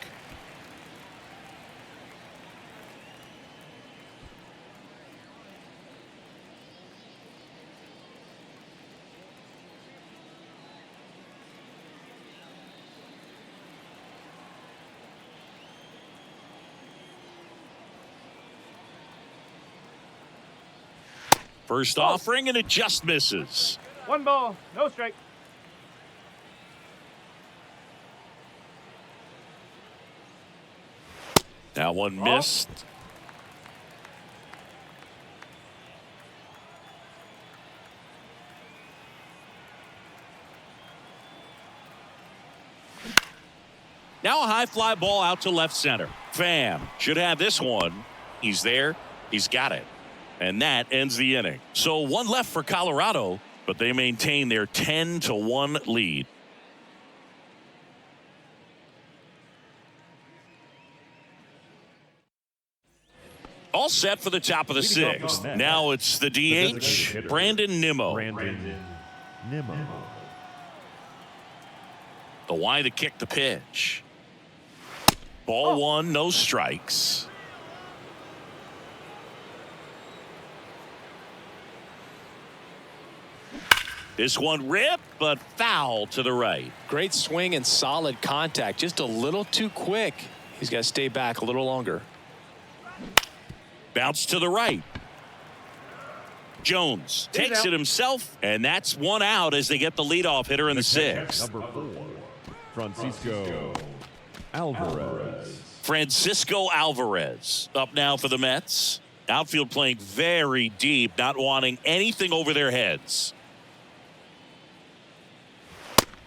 First offering, and it just misses. 1 ball, no strike. That one missed. Now a high fly ball out to left center. Pham should have this one. He's there. He's got it. And that ends the inning. So one left for Colorado, but they maintain their 10-1 lead. All set for the top of the sixth. Now it's the DH, Brandon Nimmo. The Y to kick the pitch. Ball one, no strikes. This one ripped, but foul to the right. Great swing and solid contact. Just a little too quick. He's got to stay back a little longer. Bounce to the right. Jones takes it himself, and that's one out as they get the leadoff hitter in the sixth. Number 4, Francisco Alvarez. Francisco Alvarez up now for the Mets. Outfield playing very deep, not wanting anything over their heads.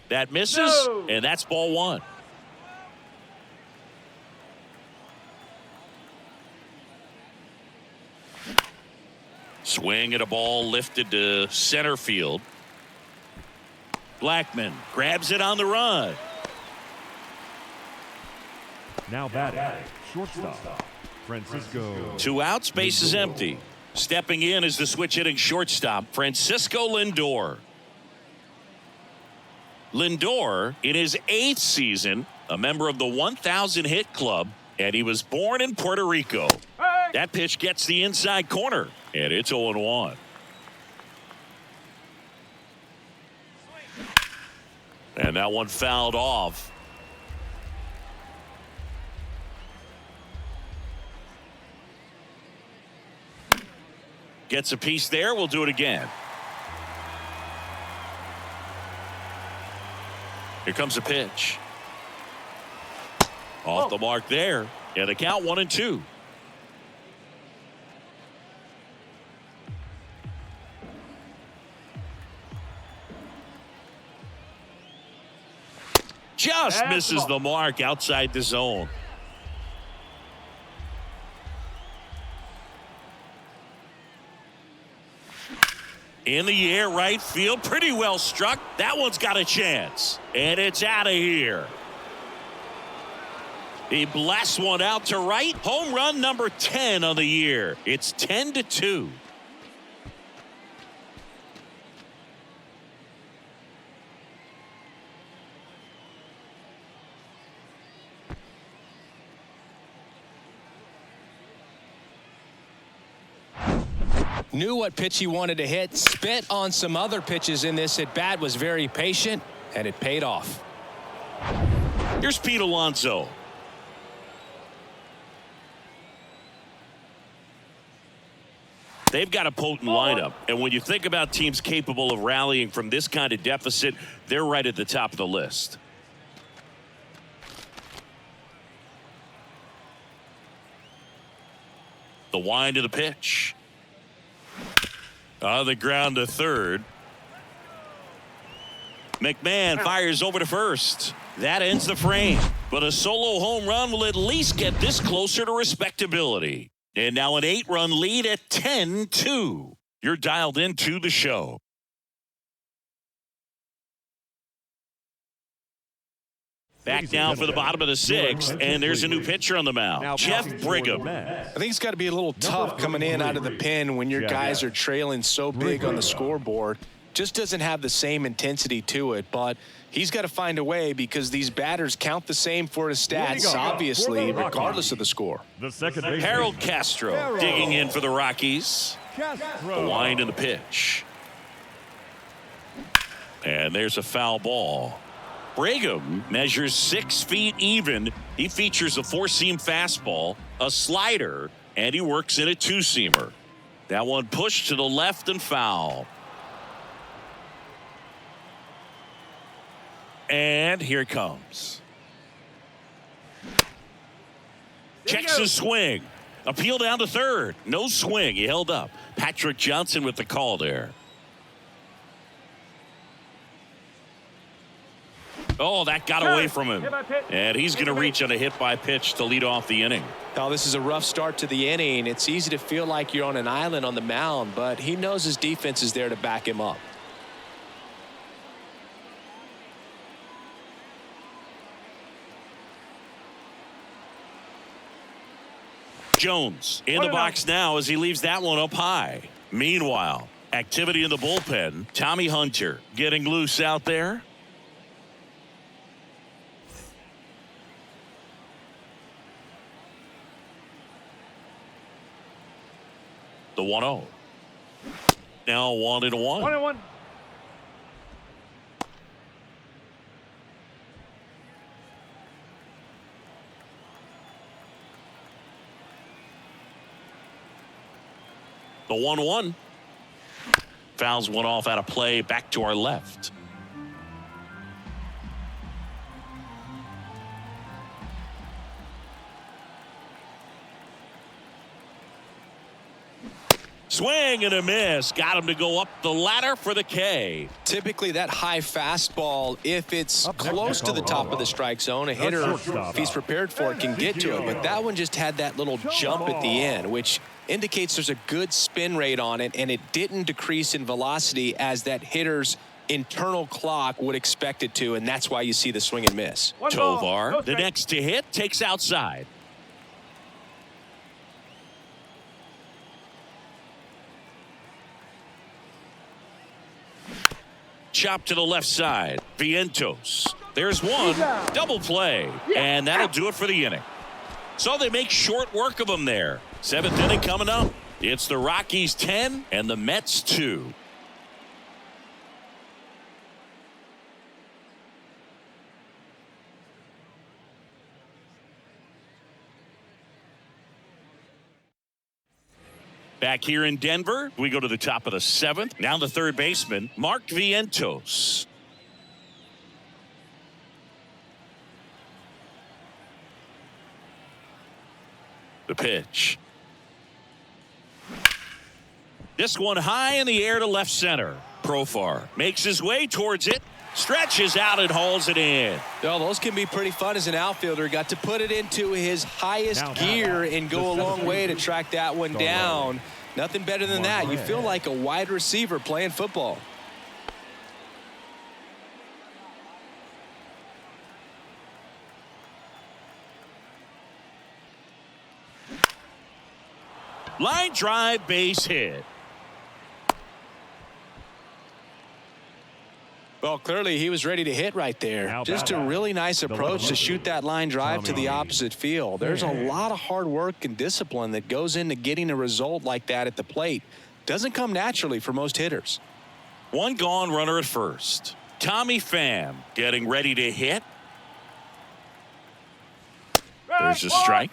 That misses, and that's ball one. Swing at a ball lifted to center field. Blackman grabs it on the run. Now batting, shortstop, Francisco. 2 outs, base is empty. Stepping in is the switch hitting shortstop, Francisco Lindor. Lindor, in his 8th season, a member of the 1,000 hit club, and he was born in Puerto Rico. That pitch gets the inside corner, and it's 0-1. And that one fouled off. Gets a piece there. We'll do it again. Here comes a pitch. Off the mark there. And the count 1-2. Just misses the mark outside the zone. In the air, right field, pretty well struck. That one's got a chance, and it's out of here. He blasts one out to right. Home run number 10 on the year. It's 10-2. Knew what pitch he wanted to hit. Spit on some other pitches in this at bat. Was very patient, and it paid off. Here's Pete Alonso. They've got a potent lineup, and when you think about teams capable of rallying from this kind of deficit, they're right at the top of the list. The wind of the pitch. On the ground to third. McMahon fires over to first. That ends the frame. But a solo home run will at least get this closer to respectability. And now an 8-run lead at 10-2. You're dialed into the show. Back now for the bottom of the sixth, and there's a new pitcher on the mound, Jeff Brigham. I think it's got to be a little tough coming in out of the pen when your guys are trailing so big on the scoreboard. Just doesn't have the same intensity to it, but he's got to find a way because these batters count the same for his stats, obviously, regardless of the score. Harold Castro digging in for the Rockies. The wind and the pitch. And there's a foul ball. Brigham measures 6 feet even. He features a 4-seam fastball, a slider, and he works in a 2-seamer. That one pushed to the left and foul. And here it comes. Checks his swing. Appeal down to third. No swing. He held up. Patrick Johnson with the call there. Oh, that got away from him. And he's going to reach on a hit by pitch to lead off the inning. Now, this is a rough start to the inning. It's easy to feel like you're on an island on the mound, but he knows his defense is there to back him up. Jones in the box now as he leaves that one up high. Meanwhile, activity in the bullpen. Tommy Hunter getting loose out there. The 1-0. Now 1-1. 1-1. The 1-1. Fouls one off out of play back to our left. Swing and a miss. Got him to go up the ladder for the K. Typically that high fastball, if it's close to the top of the strike zone, a hitter, if he's prepared for it, can get to it. But that one just had that little jump at the end, which indicates there's a good spin rate on it, and it didn't decrease in velocity as that hitter's internal clock would expect it to, and that's why you see the swing and miss. Tovar, the next to hit, takes outside. Chop to the left side. Vientos. There's one. Double play. And that'll do it for the inning. So they make short work of them there. 7th inning coming up. It's the Rockies 10 and the Mets 2. Back here in Denver, we go to the top of the 7th. Now the third baseman, Mark Vientos. The pitch. This one high in the air to left center. Profar makes his way towards it. Stretches out and hauls it in. Well, those can be pretty fun as an outfielder. Got to put it into his highest gear and go a long way to track that one down. Nothing better than that. You feel like a wide receiver playing football. Line drive, base hit. Well, clearly he was ready to hit right there. Just a really nice approach to shoot that line drive to the opposite field. There's a lot of hard work and discipline that goes into getting a result like that at the plate. Doesn't come naturally for most hitters. One gone, runner at first. Tommy Pham getting ready to hit. There's a strike.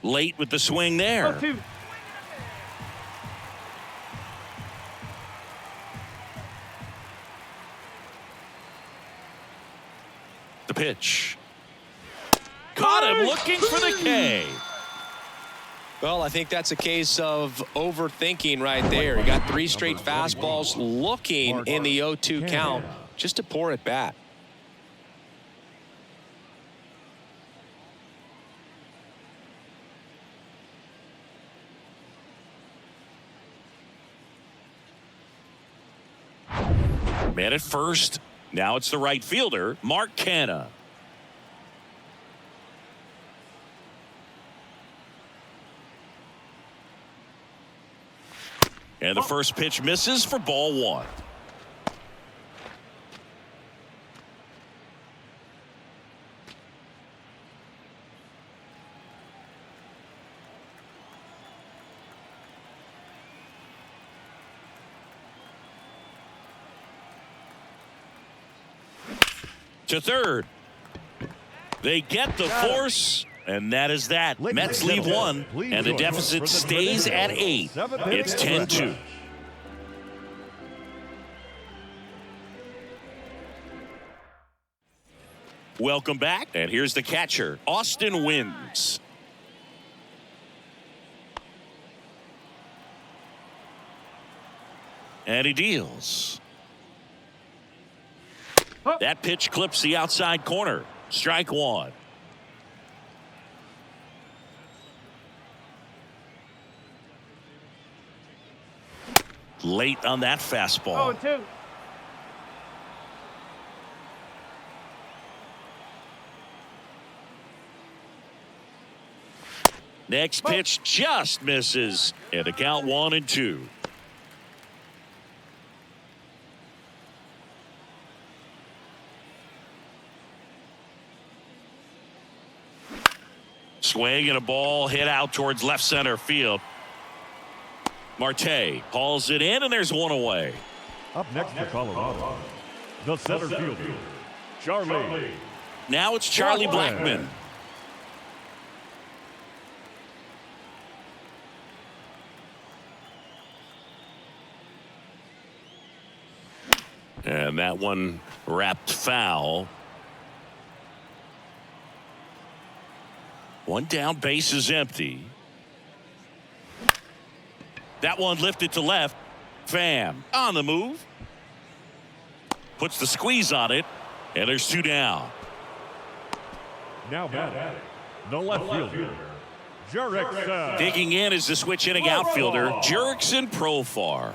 Late with the swing there. The pitch. Caught him looking for the K. Well, I think that's a case of overthinking right there. He got 3 straight fastballs looking in the 0-2 count just to pour it back. Man at first. Now it's the right fielder, Mark Canha. And the first pitch misses for ball 1. To third. They get the force, and that is that. Mets leave 1, and the deficit stays at 8. It's 10-2. Welcome back. And here's the catcher, Austin Wins. And he deals. That pitch clips the outside corner. Strike one. Late on that fastball. 0-2. Next pitch just misses. And a count 1-2. Swing and a ball hit out towards left center field. Marte hauls it in, and there's one away. Up next for Colorado, the center fielder, Charlie. Now it's Charlie Blackmon. And that one wrapped foul. One down, base is empty. That one lifted to left. Pham on the move. Puts the squeeze on it. And there's two down. Now batting, the left fielder, Jurickson. Digging in is the switch hitting outfielder, Jurickson Profar.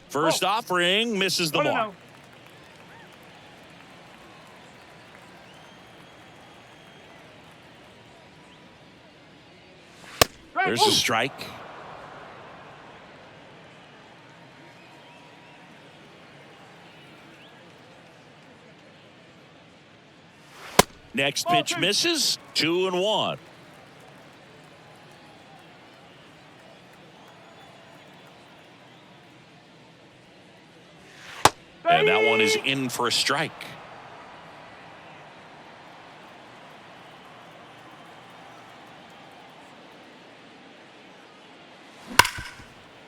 First offering misses the mark. There's a strike. Next pitch misses. 2-1. And that one is in for a strike.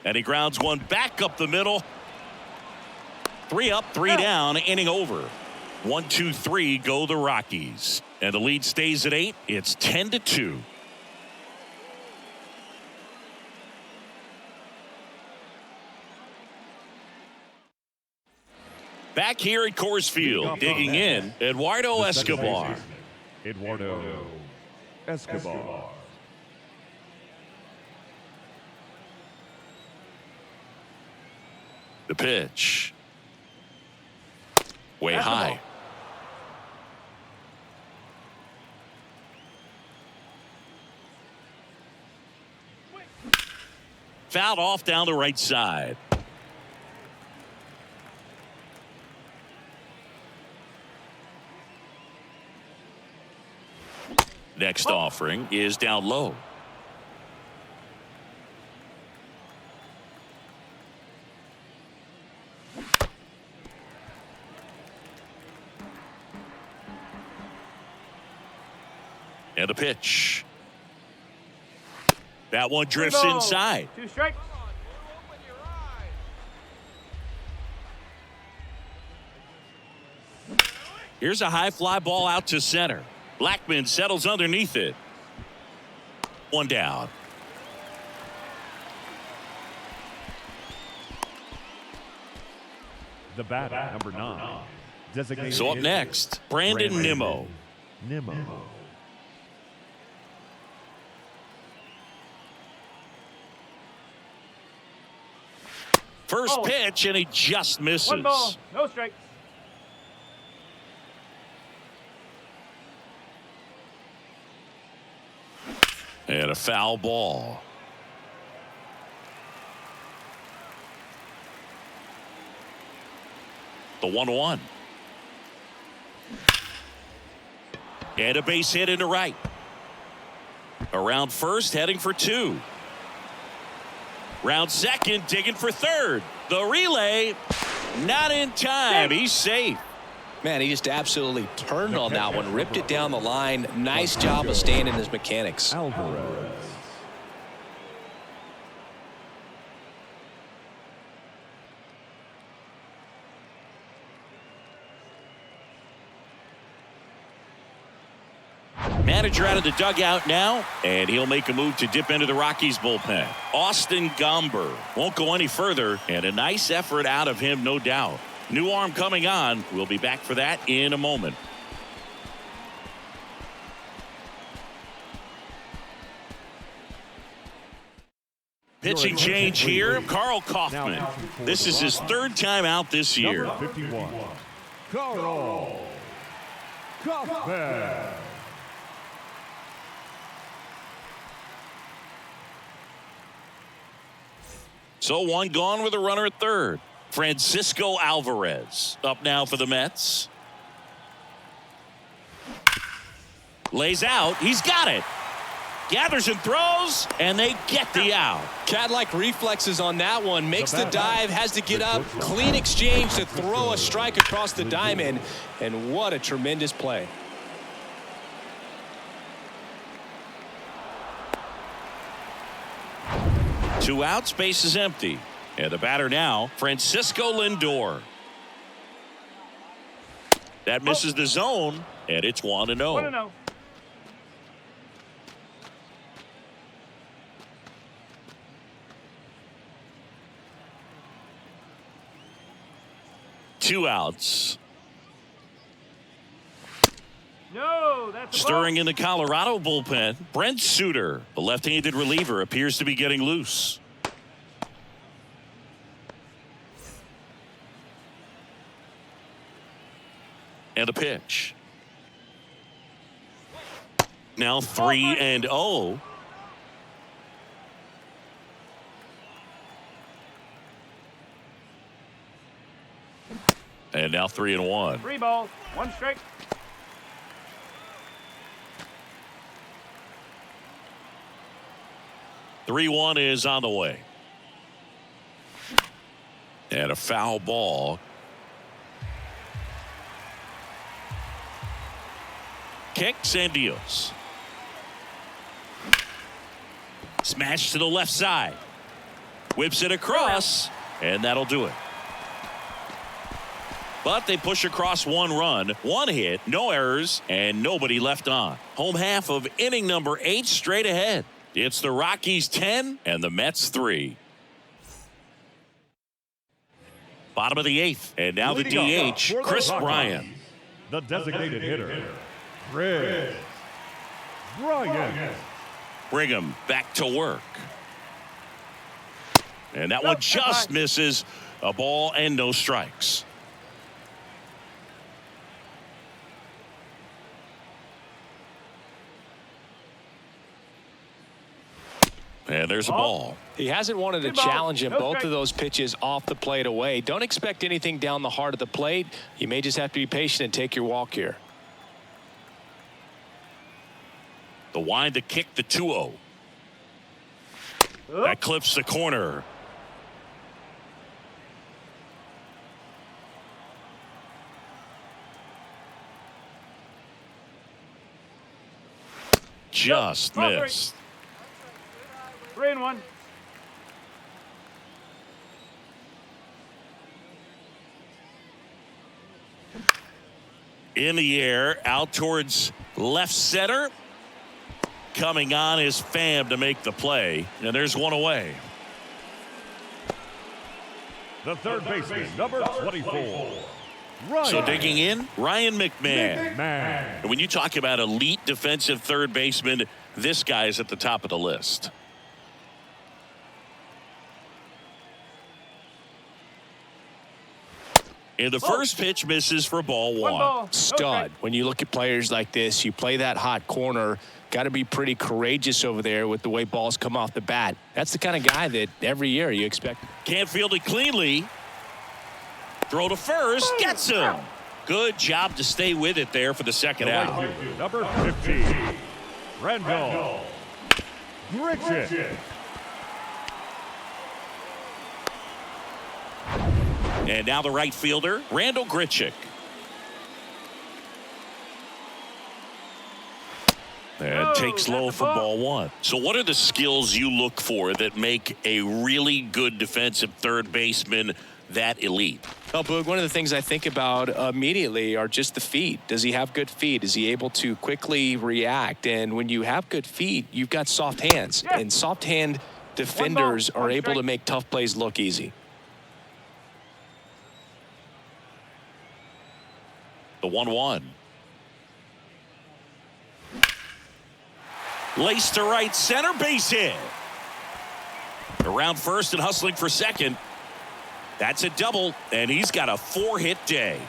And he grounds one back up the middle. 3 up, 3 down, inning over. 1, 2, 3 go the Rockies. And the lead stays at 8. It's 10-2. Back here at Coors Field, digging in, Eduardo Escobar. Eduardo Escobar. The pitch. Way high. Fouled off down the right side. Next offering is down low. And a pitch. That one drifts inside. 2 strikes. Here's a high fly ball out to center. Blackmon settles underneath it. 1 down. The batter, number 9. Designated So up next, Brandon Nimmo. First pitch, and he just misses. 1 ball, no strikes. And a foul ball. The 1-1. And a base hit into right. Around first, heading for 2. Round second, digging for third. The relay, not in time. He's safe. Man, he just absolutely turned on that one, ripped it down the line. Nice job of staying in his mechanics. Alvarez. Manager out of the dugout now, and he'll make a move to dip into the Rockies bullpen. Austin Gomber won't go any further, and a nice effort out of him, no doubt. New arm coming on. We'll be back for that in a moment. Pitching change here. Carl Kaufman. This is his third time out this year. Number 51, Carl Kaufman. So one gone with a runner at third. Francisco Alvarez up now for the Mets. Lays out. He's got it. Gathers and throws, and they get the out. Cat-like reflexes on that one. Makes the dive, has to get up. Clean exchange to throw a strike across the diamond. And what a tremendous play. Two outs, base is empty. And the batter now, Francisco Lindor. That misses the zone, and it's 1-0. 1-0. Two outs. No, that's a Stirring in the Colorado bullpen, Brent Suter, the left-handed reliever, appears to be getting loose. And a pitch. Now 3-0. And now 3-1. 3 balls, 1 strike. Three 1 is on the way. And a foul ball. Kicks and deals. Smash to the left side. Whips it across, and that'll do it. But they push across 1 run, 1 hit, no errors, and nobody left on. Home half of inning number 8 straight ahead. It's the Rockies 10 and the Mets 3. Bottom of the 8th, and now the DH, Chris Bryant. The designated hitter, Chris Bryant. Bring him back to work. And that one just misses. A ball and no strikes. And there's a ball. He hasn't wanted to challenge him. Both of those pitches off the plate away. Don't expect anything down the heart of the plate. You may just have to be patient and take your walk here. The wind to kick the 2-0. That clips the corner. Just missed. 3-1. In the air, out towards left center. Coming on is Pham to make the play, and there's one away. The third baseman, number 24. Ryan. So digging in, Ryan McMahon. Man. And when you talk about elite defensive third baseman, this guy is at the top of the list. And the first pitch misses for ball 1. ball. Stud. When you look at players like this, you play that hot corner. Got to be pretty courageous over there with the way balls come off the bat. That's the kind of guy that every year you expect. Can't field it cleanly. Throw to first. Gets him. Good job to stay with it there for the second out. Number 15, Randall Grichuk. And now the right fielder, Randall Grichuk. And takes low for ball 1. So what are the skills you look for that make a really good defensive third baseman that elite. Well, Boog, one of the things I think about immediately are just the feet. Does he have good feet? Is he able to quickly react? And when you have good feet, you've got soft hands. Yeah. And soft hand defenders are able strike. to make tough plays look easy. The 1-1. Laced to right center, base hit. Around first and hustling for second. That's a double, and he's got a 4-hit day.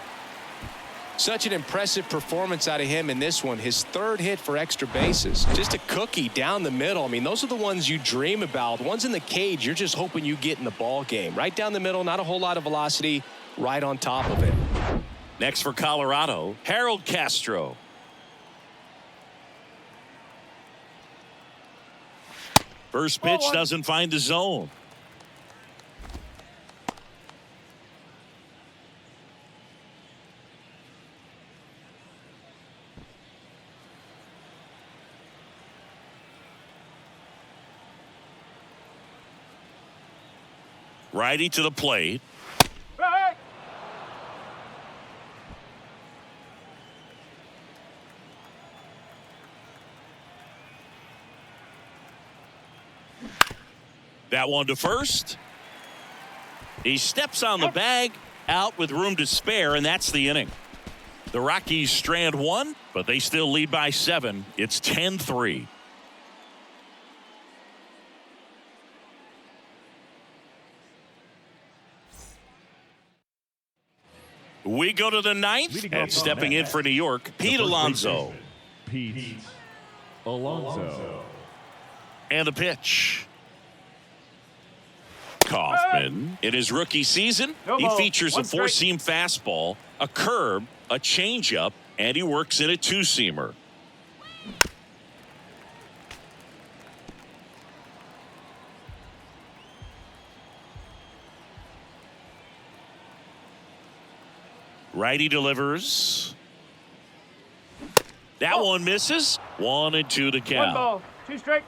Such an impressive performance out of him in this one. His third hit for extra bases. Just a cookie down the middle. I mean, those are the ones you dream about. The ones in the cage, you're just hoping you get in the ball game. Right down the middle, not a whole lot of velocity, right on top of it. Next for Colorado, Harold Castro. First pitch doesn't find the zone. Righty to the plate. Strike. That one to first. He steps on the bag, out with room to spare, and that's the inning. The Rockies strand one, but they still lead by 7. It's 10-3. We go to the 9th, Leading and off stepping on in that, for New York, the Pete first Alonso. baseman, Pete Alonso. And the pitch. Kaufman, in his rookie season, No he ball. features a One strike. 4-seam fastball, a curve, a changeup, and he works in a 2-seamer. Righty delivers. That one misses. 1-2 the count. 1 ball, 2 strikes.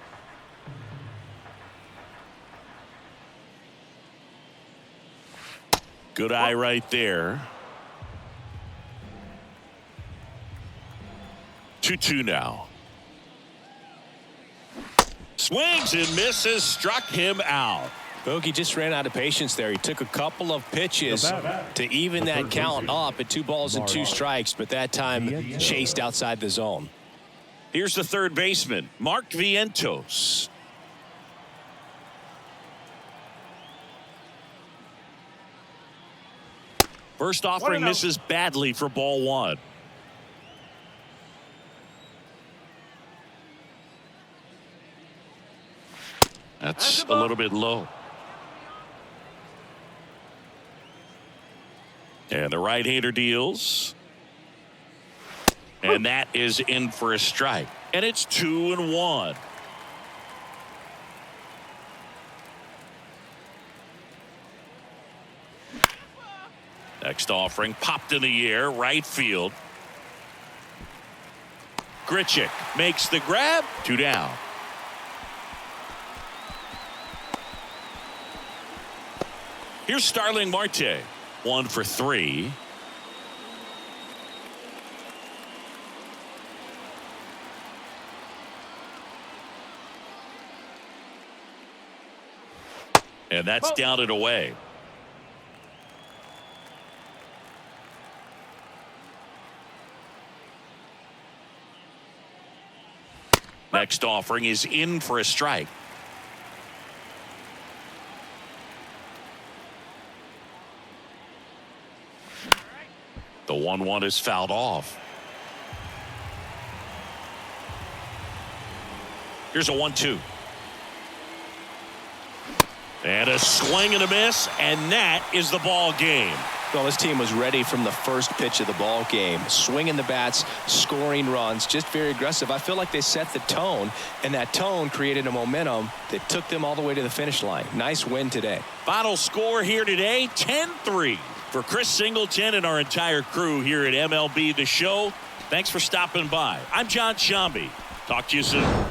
Good eye right there. 2-2 now. Swings and misses, struck him out. Bogey just ran out of patience there. He took a couple of pitches The batter, to even the that third count baseman, up at 2 balls and 2 Mark strikes, but that time Vientos. chased outside the zone. Here's the third baseman, Mark Vientos. First offering 1-0. misses badly for ball 1. That's a little bit low. And the right-hander deals. And that is in for a strike. And it's 2-1. Next offering popped in the air, right field. Grichuk makes the grab, 2 down. Here's Starling Marte, 1 for 3. And that's down and away. Next offering is in for a strike. The 1-1 is fouled off. Here's a 1-2. And a swing and a miss, and that is the ball game. Well, this team was ready from the first pitch of the ball game. Swinging the bats, scoring runs, just very aggressive. I feel like they set the tone, and that tone created a momentum that took them all the way to the finish line. Nice win today. Final score here today, 10-3. For Chris Singleton and our entire crew here at MLB The Show, thanks for stopping by. I'm John Shambi. Talk to you soon.